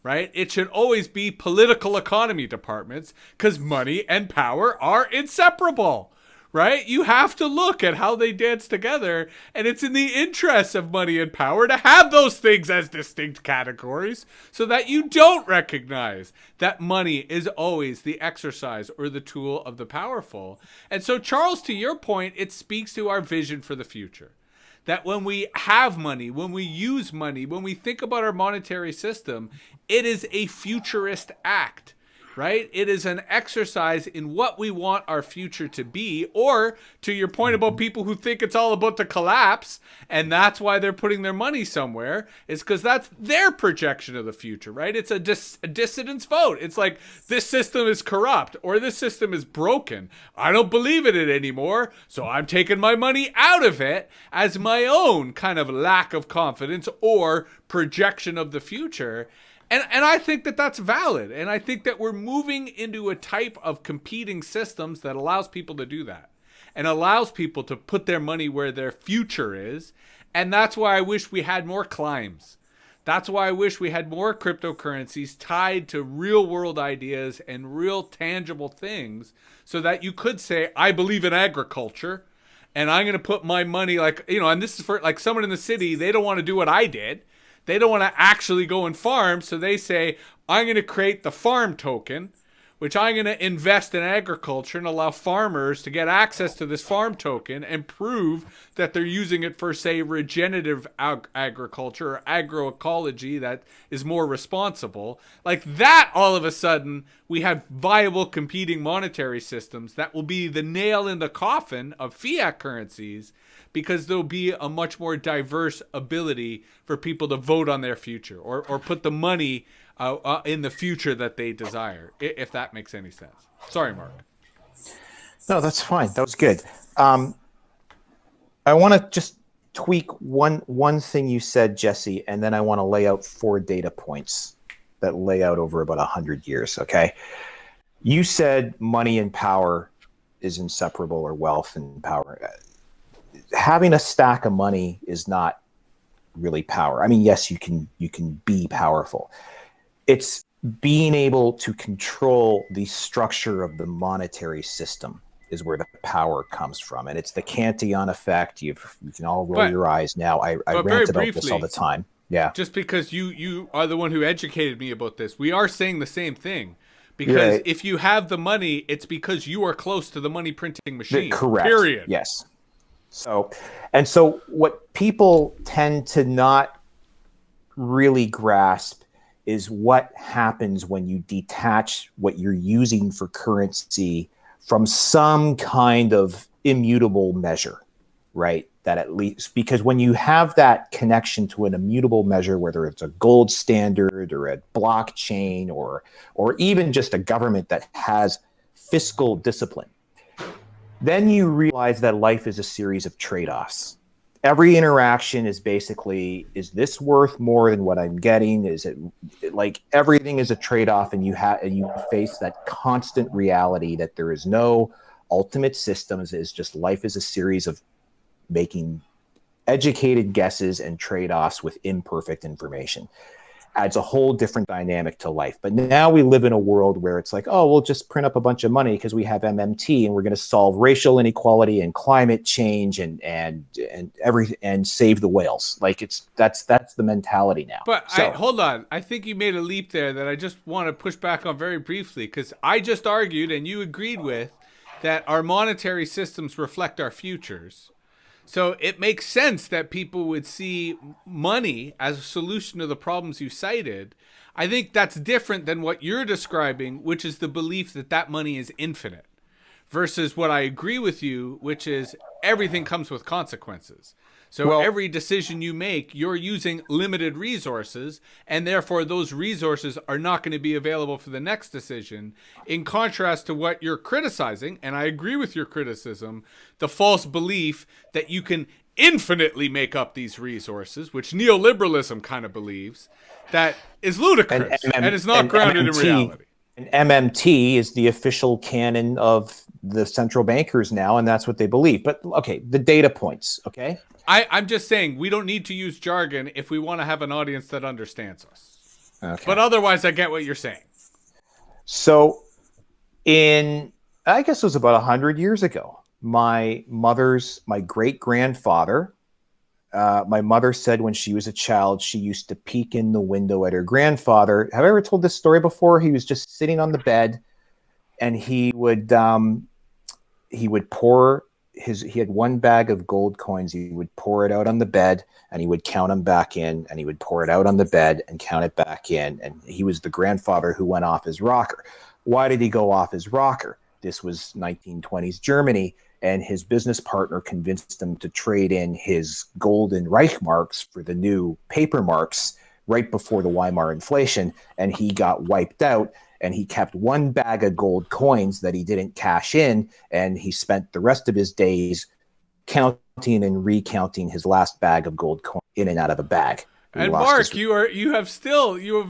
Right? It should always be political economy departments because money and power are inseparable, right? You have to look at how they dance together, and it's in the interest of money and power to have those things as distinct categories so that you don't recognize that money is always the exercise or the tool of the powerful. And so, Charles, to your point, it speaks to our vision for the future. That when we have money, when we use money, when we think about our monetary system, it is a futurist act, right? It is an exercise in what we want our future to be, or to your point about people who think it's all about to collapse, and that's why they're putting their money somewhere, is because that's their projection of the future, right? It's a dissident's vote. It's like, this system is corrupt, or this system is broken. I don't believe in it anymore, so I'm taking my money out of it as my own kind of lack of confidence or projection of the future. And I think that that's valid. And I think that we're moving into a type of competing systems that allows people to do that and allows people to put their money where their future is. And that's why I wish we had more climbs. That's why I wish we had more cryptocurrencies tied to real world ideas and real tangible things so that you could say, I believe in agriculture and I'm going to put my money and this is for like someone in the city, they don't want to do what I did. They don't want to actually go and farm, so they say, I'm going to create the farm token, which I'm going to invest in agriculture and allow farmers to get access to this farm token and prove that they're using it for, say, regenerative agriculture or agroecology that is more responsible. Like that, all of a sudden, we have viable competing monetary systems that will be the nail in the coffin of fiat currencies, because there'll be a much more diverse ability for people to vote on their future or put the money in the future that they desire, if that makes any sense. Sorry, Mark. No, that's fine. That was good. I want to just tweak one thing you said, Jesse, and then I want to lay out 4 data points that lay out over about 100 years, okay? You said money and power is inseparable, or wealth and power. Having a stack of money is not really power. I mean, yes, you can be powerful. It's being able to control the structure of the monetary system is where the power comes from. And it's the Cantillon effect. You can all roll your eyes now. I rant about this all the time. Yeah. Just because you are the one who educated me about this, we are saying the same thing. Because if you have the money, it's because you are close to the money printing machine. Correct. Period. Yes. So what people tend to not really grasp is what happens when you detach what you're using for currency from some kind of immutable measure, right? That at least, because when you have that connection to an immutable measure, whether it's a gold standard or a blockchain or even just a government that has fiscal discipline, then you realize that life is a series of trade-offs. Every interaction is basically, is this worth more than what I'm getting? Is it like everything is a trade-off, and you face that constant reality that there is no ultimate systems. Is just life is a series of making educated guesses and trade-offs with imperfect information. Adds a whole different dynamic to life. But now we live in a world where it's like, oh, we'll just print up a bunch of money because we have MMT, and we're going to solve racial inequality and climate change and everything, and save the whales. Like that's the mentality now. But hold on, I think you made a leap there that I just want to push back on very briefly, because I just argued and you agreed with that our monetary systems reflect our futures. So it makes sense that people would see money as a solution to the problems you cited. I think that's different than what you're describing, which is the belief that that money is infinite, versus what I agree with you, which is everything comes with consequences. So every decision you make, you're using limited resources, and therefore those resources are not going to be available for the next decision, in contrast to what you're criticizing, and I agree with your criticism, the false belief that you can infinitely make up these resources, which neoliberalism kind of believes, that is ludicrous and is not grounded in reality. And MMT is the official canon of the central bankers now, and that's what they believe. But okay, the data points, okay? I'm just saying we don't need to use jargon if we want to have an audience that understands us. Okay. But otherwise, I get what you're saying. So I guess it was about 100 years ago, my great-grandfather, my mother said when she was a child, she used to peek in the window at her grandfather. Have I ever told this story before? He was just sitting on the bed, and he would pour he had one bag of gold coins. He would pour it out on the bed, and he would count them back in, and he would pour it out on the bed and count it back in. And he was the grandfather who went off his rocker. Why did he go off his rocker? This was 1920s Germany, and his business partner convinced him to trade in his golden Reichmarks for the new paper marks right before the Weimar inflation, and he got wiped out. And he kept one bag of gold coins that he didn't cash in, and he spent the rest of his days counting and recounting his last bag of gold coins in and out of a bag. And Mark, you have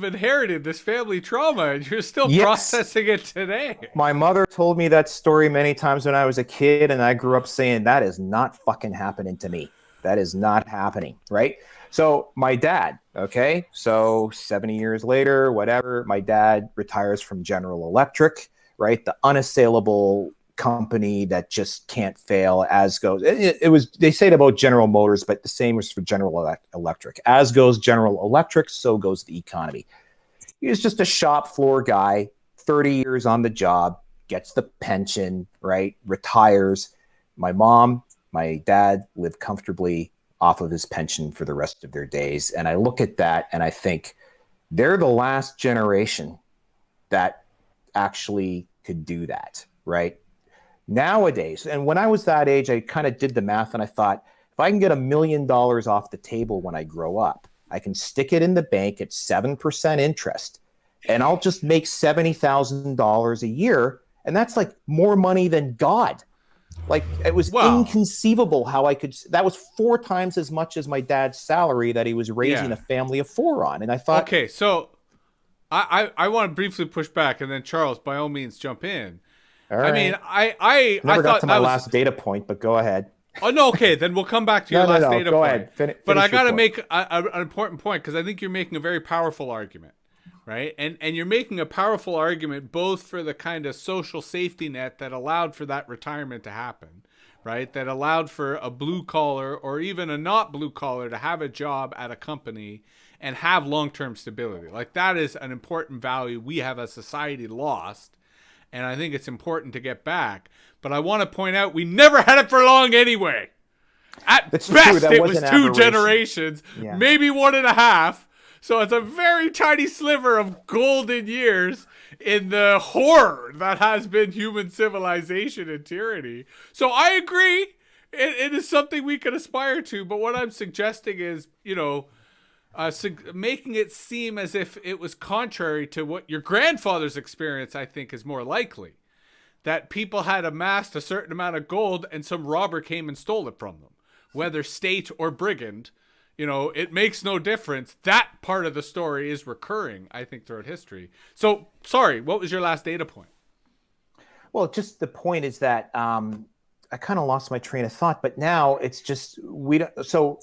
inherited this family trauma, and you're still processing it today. My mother told me that story many times when I was a kid, and I grew up saying, that is not fucking happening to me. That is not happening, right? So my dad, okay, so 70 years later, whatever, my dad retires from General Electric, right? The unassailable company that just can't fail, as goes. They say it about General Motors, but the same was for General Electric. As goes General Electric, so goes the economy. He was just a shop floor guy, 30 years on the job, gets the pension, right? Retires. My mom, my dad lived comfortably off of his pension for the rest of their days. And I look at that and I think they're the last generation that actually could do that, right? Nowadays, and when I was that age, I kind of did the math and I thought, if I can get $1 million off the table when I grow up, I can stick it in the bank at 7% interest, and I'll just make $70,000 a year. And that's like more money than God. Like, it was inconceivable how I could. That was 4 times as much as my dad's salary that he was raising a family of 4 on. And I thought, okay, so I want to briefly push back, and then Charles, by all means, jump in. All right. I mean, I never got thought to my last data point, but go ahead. Oh no, okay, then we'll come back to your last data go point. Ahead. Finish but I got to point. make an important point, because I think you're making a very powerful argument. Right. And you're making a powerful argument both for the kind of social safety net that allowed for that retirement to happen. Right. That allowed for a blue collar or even a not blue collar to have a job at a company and have long term stability. Like, that is an important value we have as society lost. And I think it's important to get back. But I want to point out we never had it for long anyway. At best, it was 2 generations, maybe 1.5. So it's a very tiny sliver of golden years in the horror that has been human civilization and tyranny. So I agree. It is something we can aspire to. But what I'm suggesting is, making it seem as if it was contrary to what your grandfather's experience, I think, is more likely. that people had amassed a certain amount of gold and some robber came and stole it from them, whether state or brigand. It makes no difference. That part of the story is recurring, I think, throughout history. So, sorry, what was your last data point? Well, just the point is that I kind of lost my train of thought, but now it's just so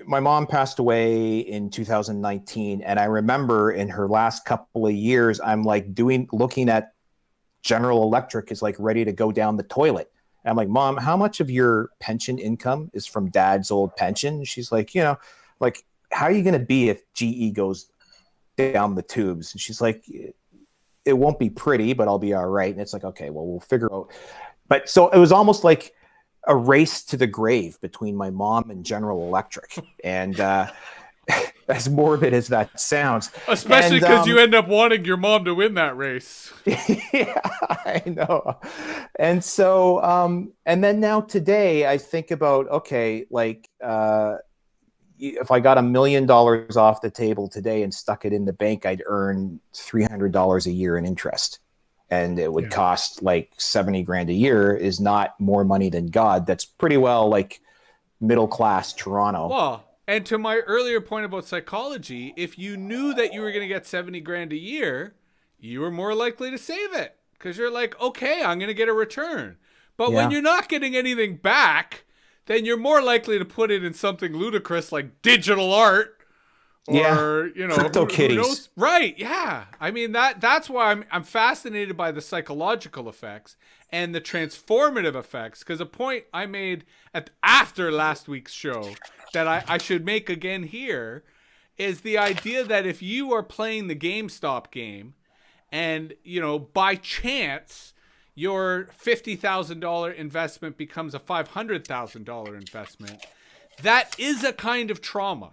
my mom passed away in 2019, and I remember in her last couple of years, I'm like looking at General Electric is like ready to go down the toilet. I'm like, Mom, how much of your pension income is from Dad's old pension? She's like, like, how are you going to be if GE goes down the tubes? And she's like, it won't be pretty, but I'll be all right. And it's like, okay, well, we'll figure out. But so it was almost like a race to the grave between my mom and General Electric. And as morbid as that sounds. Especially because you end up wanting your mom to win that race. Yeah, I know. And so, and then now today I think about, okay, like if I got $1 million off the table today and stuck it in the bank, I'd earn $300 a year in interest. And it would cost like 70 grand a year is not more money than God. That's pretty well like middle class Toronto. Well, and to my earlier point about psychology, if you knew that you were going to get 70 grand a year, you were more likely to save it because you're like, okay, I'm going to get a return. But when you're not getting anything back, then you're more likely to put it in something ludicrous like digital art. Or, crypto kitties. Right. Yeah. I mean, that's why I'm fascinated by the psychological effects and the transformative effects. Because a point I made after last week's show that I should make again here is the idea that if you are playing the GameStop game and, by chance, your $50,000 investment becomes a $500,000 investment, that is a kind of trauma.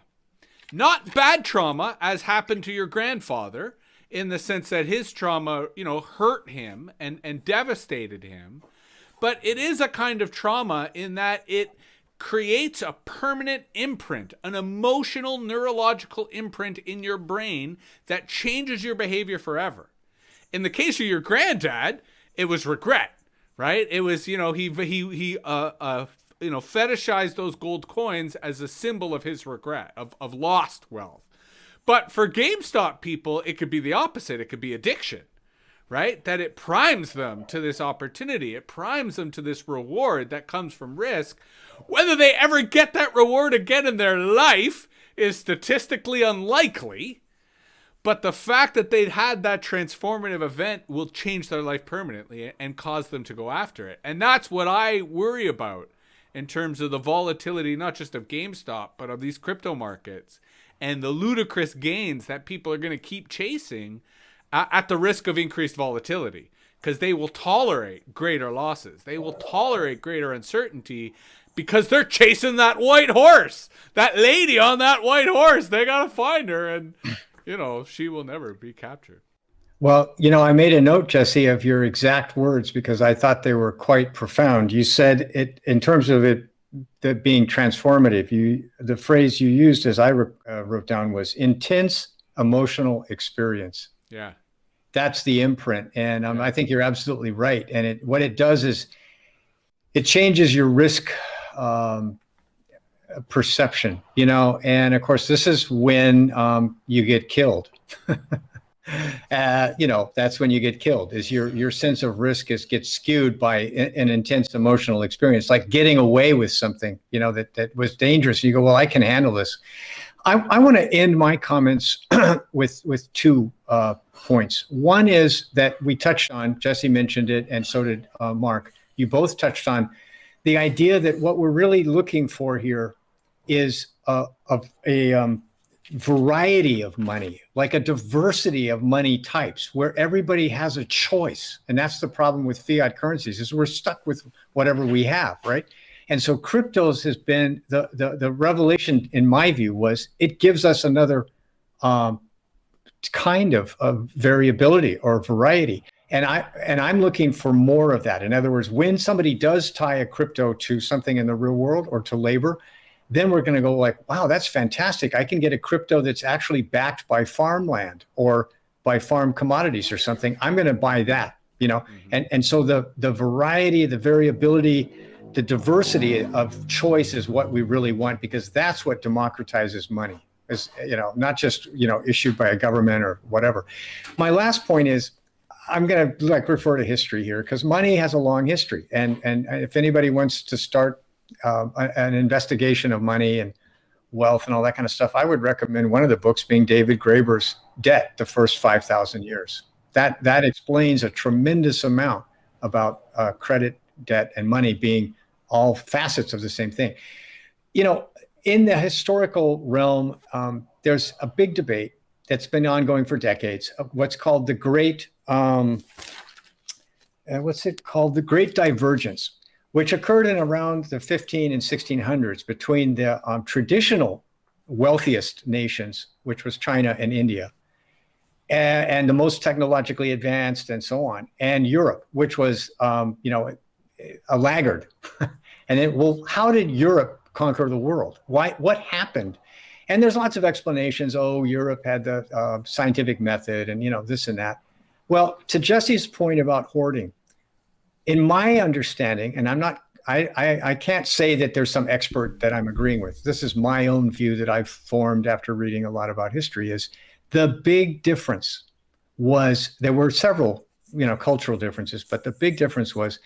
Not bad trauma, as happened to your grandfather, in the sense that his trauma, hurt him and devastated him. But it is a kind of trauma in that it creates a permanent imprint, an emotional, neurological imprint in your brain that changes your behavior forever. In the case of your granddad, it was regret, right? It was, he fetishized those gold coins as a symbol of his regret, of lost wealth. But for GameStop people, it could be the opposite. It could be addiction, right? That it primes them to this opportunity. It primes them to this reward that comes from risk. Whether they ever get that reward again in their life is statistically unlikely. But the fact that they'd had that transformative event will change their life permanently and cause them to go after it. And that's what I worry about in terms of the volatility, not just of GameStop, but of these crypto markets and the ludicrous gains that people are going to keep chasing at the risk of increased volatility, because they will tolerate greater losses. They will tolerate greater uncertainty because they're chasing that white horse, that lady on that white horse. They got to find her, and, she will never be captured. Well, I made a note, Jesse, of your exact words because I thought they were quite profound. You said it in terms of it being transformative. The phrase you used, as I wrote down, was intense emotional experience. Yeah, that's the imprint, and I think you're absolutely right. And what it does is it changes your risk perception. And of course, this is when you get killed. That's when you get killed, is your sense of risk gets skewed by an intense emotional experience, like getting away with something, that was dangerous. You go, well, I can handle this. I want to end my comments with 2 points. One is that we touched on, Jesse mentioned it, and so did Mark. You both touched on the idea that what we're really looking for here is a variety of money, like a diversity of money types where everybody has a choice. And that's the problem with fiat currencies, is we're stuck with whatever we have, right? And so cryptos has been the revelation, in my view, was it gives us another kind of variability or variety. And I'm looking for more of that. In other words, when somebody does tie a crypto to something in the real world or to labor, then we're going to go like, wow, that's fantastic. I can get a crypto that's actually backed by farmland or by farm commodities or something. I'm going to buy that. And so the variety, the variability, the diversity of choice is what we really want, because that's what democratizes money, is, not just, issued by a government or whatever. My last point is, I'm going to refer to history here, because money has a long history. And if anybody wants to start an investigation of money and wealth and all that kind of stuff, I would recommend one of the books being David Graeber's Debt, the First 5,000 Years. That explains a tremendous amount about credit, debt, and money being all facets of the same thing. In the historical realm, there's a big debate that's been ongoing for decades of what's called the Great Divergence, which occurred in around the 15 and 1600s between the traditional wealthiest nations, which was China and India, and the most technologically advanced and so on, and Europe, which was, a laggard. And then, well, how did Europe conquer the world? What happened? And there's lots of explanations. Oh, Europe had the scientific method and, this and that. Well, to Jesse's point about hoarding, in my understanding, and I can't say that there's some expert that I'm agreeing with. This is my own view that I've formed after reading a lot about history, is the big difference was, there were several, cultural differences, but the big difference was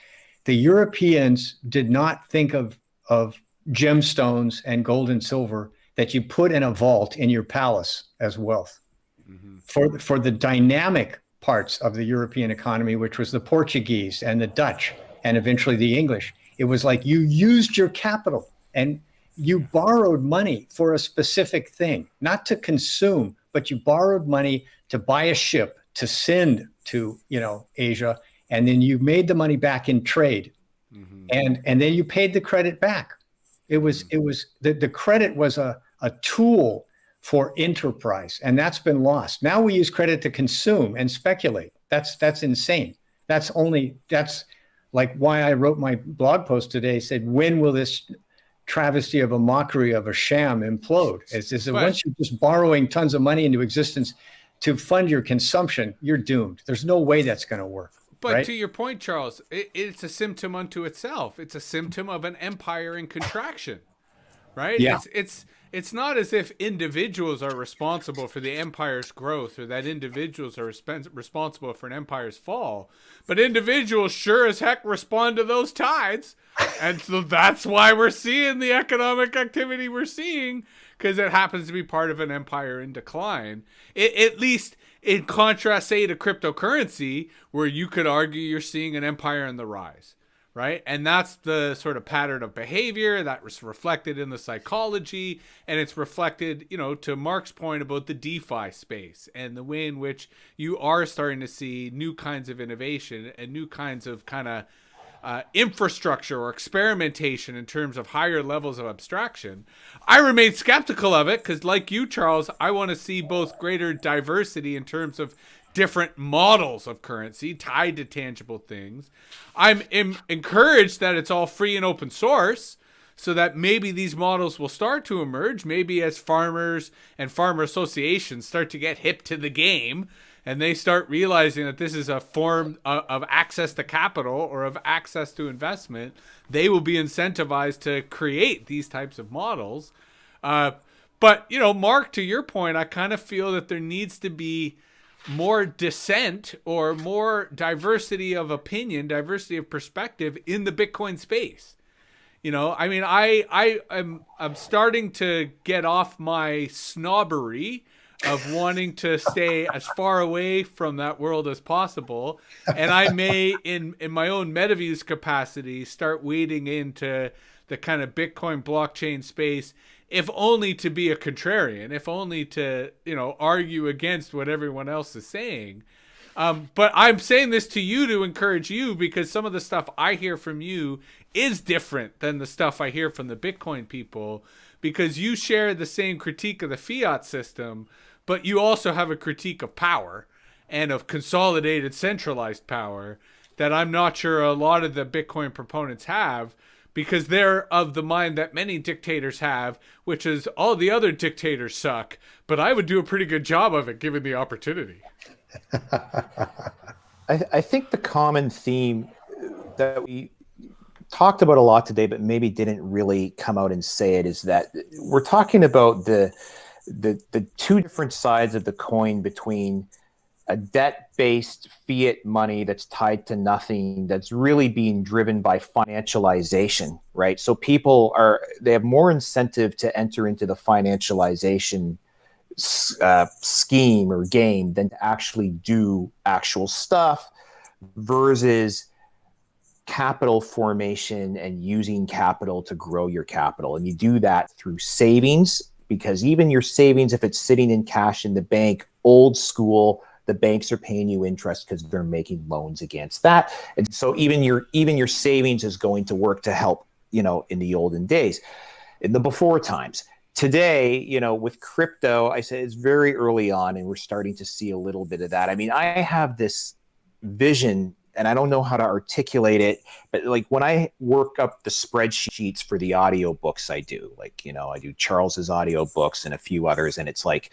the Europeans did not think of gemstones and gold and silver that you put in a vault in your palace as wealth. Mm-hmm. For the dynamic parts of the European economy, which was the Portuguese and the Dutch and eventually the English, it was like you used your capital and you borrowed money for a specific thing, not to consume, but you borrowed money to buy a ship to send to, Asia, and then you made the money back in trade. Mm-hmm. And then you paid the credit back. It was the credit was a tool for enterprise, and that's been lost. Now we use credit to consume and speculate. That's insane. That's like why I wrote my blog post today, said, when will this travesty of a mockery of a sham implode? Is that right. Once you're just borrowing tons of money into existence to fund your consumption, you're doomed. There's no way that's going to work. But right? To your point, Charles, it's a symptom unto itself. It's a symptom of an empire in contraction, right? Yeah. It's not as if individuals are responsible for the empire's growth, or that individuals are responsible for an empire's fall, but individuals sure as heck respond to those tides. And so that's why we're seeing the economic activity we're seeing, because it happens to be part of an empire in decline. At least in contrast, say, to cryptocurrency, where you could argue you're seeing an empire in the rise, right? And that's the sort of pattern of behavior that was reflected in the psychology, and it's reflected, to Mark's point about the DeFi space and the way in which you are starting to see new kinds of innovation and new kinds of kind of infrastructure or experimentation in terms of higher levels of abstraction. I remain skeptical of it because, like you, Charles, I want to see both greater diversity in terms of different models of currency tied to tangible things. I'm encouraged that it's all free and open source, so that maybe these models will start to emerge, maybe as farmers and farmer associations start to get hip to the game, and they start realizing that this is a form of access to capital or of access to investment. They will be incentivized to create these types of models. But, Mark, to your point, I kind of feel that there needs to be more dissent or more diversity of opinion, diversity of perspective in the Bitcoin space. I'm starting to get off my snobbery of wanting to stay as far away from that world as possible. And I may, in my own MetaViews capacity, start wading into the kind of Bitcoin blockchain space, if only to be a contrarian, if only to, argue against what everyone else is saying. But I'm saying this to you to encourage you, because some of the stuff I hear from you is different than the stuff I hear from the Bitcoin people, because you share the same critique of the fiat system, but you also have a critique of power and of consolidated centralized power that I'm not sure a lot of the Bitcoin proponents have, because they're of the mind that many dictators have, which is all the other dictators suck, but I would do a pretty good job of it given the opportunity. I think the common theme that we talked about a lot today, but maybe didn't really come out and say it, is that we're talking about the two different sides of the coin between a debt-based fiat money that's tied to nothing, that's really being driven by financialization, right? So they have more incentive to enter into the financialization scheme or game than to actually do actual stuff, versus capital formation and using capital to grow your capital. And you do that through savings, because even your savings, if it's sitting in cash in the bank, old school, the banks are paying you interest because they're making loans against that. And so even your savings is going to work to help, in the olden days, in the before times. Today, with crypto, I say it's very early on and we're starting to see a little bit of that. I mean, I have this vision, and I don't know how to articulate it, but like when I work up the spreadsheets for the audiobooks I do, I do Charles's audiobooks and a few others, and it's like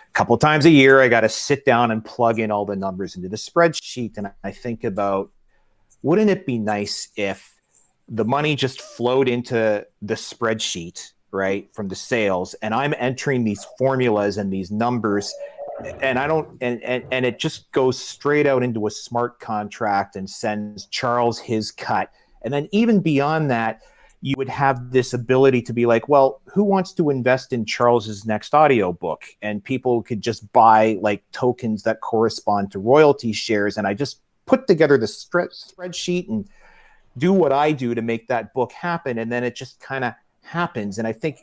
a couple of times a year, I got to sit down and plug in all the numbers into the spreadsheet. And I think about, wouldn't it be nice if the money just flowed into the spreadsheet, right, from the sales, and I'm entering these formulas and these numbers, and I don't, and it just goes straight out into a smart contract and sends Charles his cut. And then even beyond that, you would have this ability to be like, well, who wants to invest in Charles's next audiobook? And people could just buy like tokens that correspond to royalty shares. And I just put together the spreadsheet and do what I do to make that book happen. And then it just kind of happens. And I think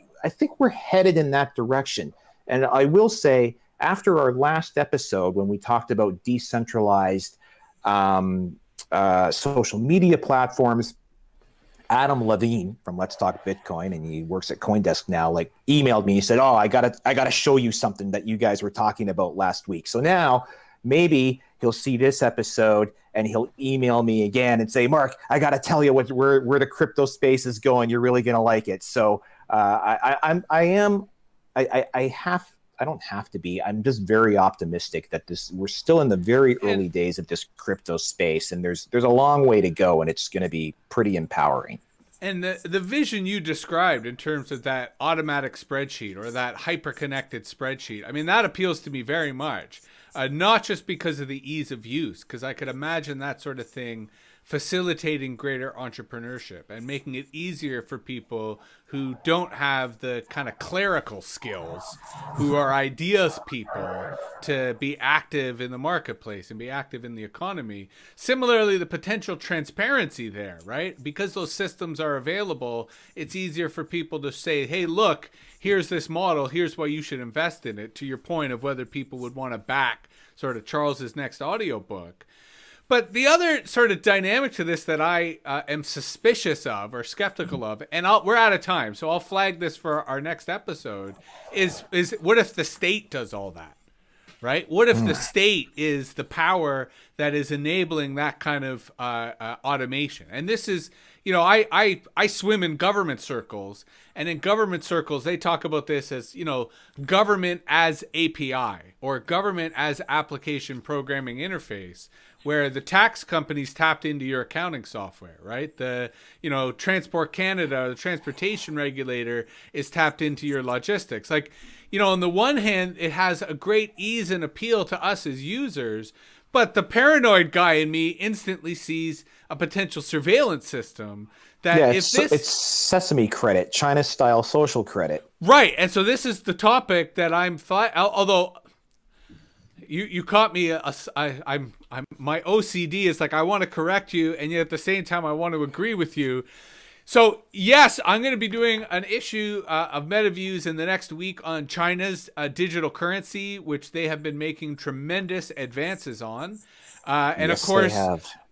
we're headed in that direction. And I will say, after our last episode, when we talked about decentralized social media platforms, Adam Levine from Let's Talk Bitcoin, and he works at CoinDesk now, like emailed me. He said, "Oh, I gotta show you something that you guys were talking about last week." So now maybe he'll see this episode and he'll email me again and say, "Mark, I gotta tell you where the crypto space is going. You're really gonna like it." So I'm just very optimistic that we're still in the very early days of this crypto space, and there's a long way to go, and it's going to be pretty empowering. And the vision you described in terms of that automatic spreadsheet or that hyper-connected spreadsheet, I mean, that appeals to me very much, not just because of the ease of use, because I could imagine that sort of thing facilitating greater entrepreneurship and making it easier for people who don't have the kind of clerical skills, who are ideas people, to be active in the marketplace and be active in the economy. Similarly, the potential transparency there, right? Because those systems are available, it's easier for people to say, hey, look, here's this model, here's why you should invest in it, to your point of whether people would want to back sort of Charles's next audiobook. But the other sort of dynamic to this that I am suspicious of or skeptical of, and we're out of time, so I'll flag this for our next episode, is what if the state does all that, right? What if the state is the power that is enabling that kind of automation? And this is, I swim in government circles, and in government circles, they talk about this as, government as API or government as application programming interface, where the tax companies tapped into your accounting software, right? The, Transport Canada, the transportation regulator, is tapped into your logistics. Like, on the one hand, it has a great ease and appeal to us as users, but the paranoid guy in me instantly sees a potential surveillance system that it's Sesame credit, China-style social credit. Right, and so this is the topic that although you caught me, I'm my OCD is like, I want to correct you, and yet at the same time I want to agree with you. So yes, I'm going to be doing an issue of MetaViews in the next week on China's digital currency, which they have been making tremendous advances on. And yes, of course,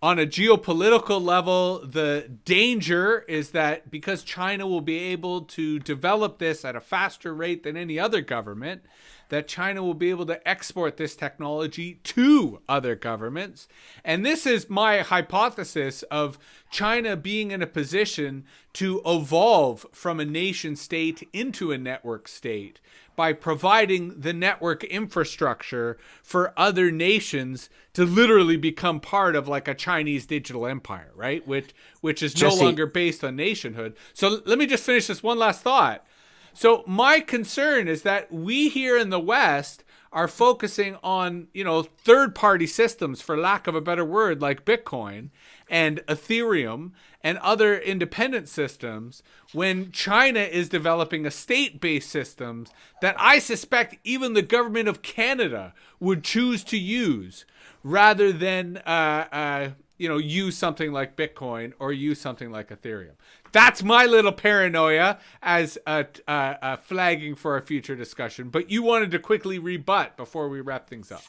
on a geopolitical level, the danger is that because China will be able to develop this at a faster rate than any other government, that China will be able to export this technology to other governments. And this is my hypothesis of China being in a position to evolve from a nation state into a network state by providing the network infrastructure for other nations to literally become part of like a Chinese digital empire, right? Which is no longer based on nationhood. So let me just finish this one last thought. So my concern is that we here in the West are focusing on, third-party systems, for lack of a better word, like Bitcoin and Ethereum and other independent systems, when China is developing a state-based systems that I suspect even the government of Canada would choose to use rather than use something like Bitcoin or use something like Ethereum. That's my little paranoia as flagging for a future discussion. But you wanted to quickly rebut before we wrap things up.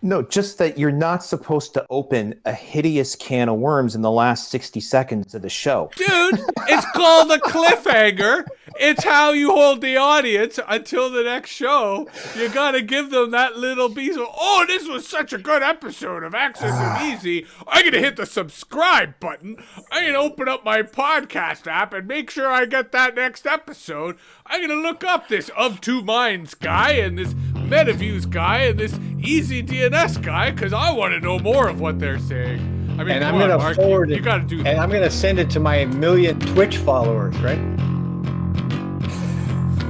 No, just that you're not supposed to open a hideous can of worms in the last 60 seconds of the show. Dude, it's called a cliffhanger. It's how you hold the audience until the next show. You got to give them that little piece of, oh, this was such a good episode of AxisOfEasy. I'm going to hit the subscribe button. I'm going to open up my podcast app and make sure I get that next episode. I'm going to look up this Of Two Minds guy and this MetaViews guy and this Easy DNS guy because I want to know more of what they're saying. I mean, and I'm going to forward it. You got to do that. And I'm going to send it to my 1 million Twitch followers, right?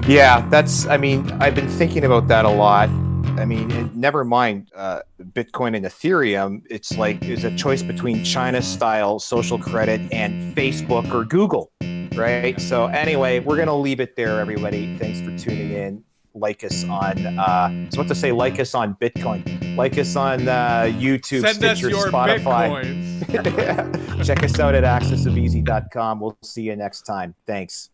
Yeah, I've been thinking about that a lot. I mean, never mind Bitcoin and Ethereum. It's like there's a choice between China-style social credit and Facebook or Google, right? So anyway, we're going to leave it there, everybody. Thanks for tuning in. Like us on, like us on Bitcoin. Like us on YouTube, Send Stitcher, us your Spotify. Bitcoins. Check us out at AxisOfEasy.com. We'll see you next time. Thanks.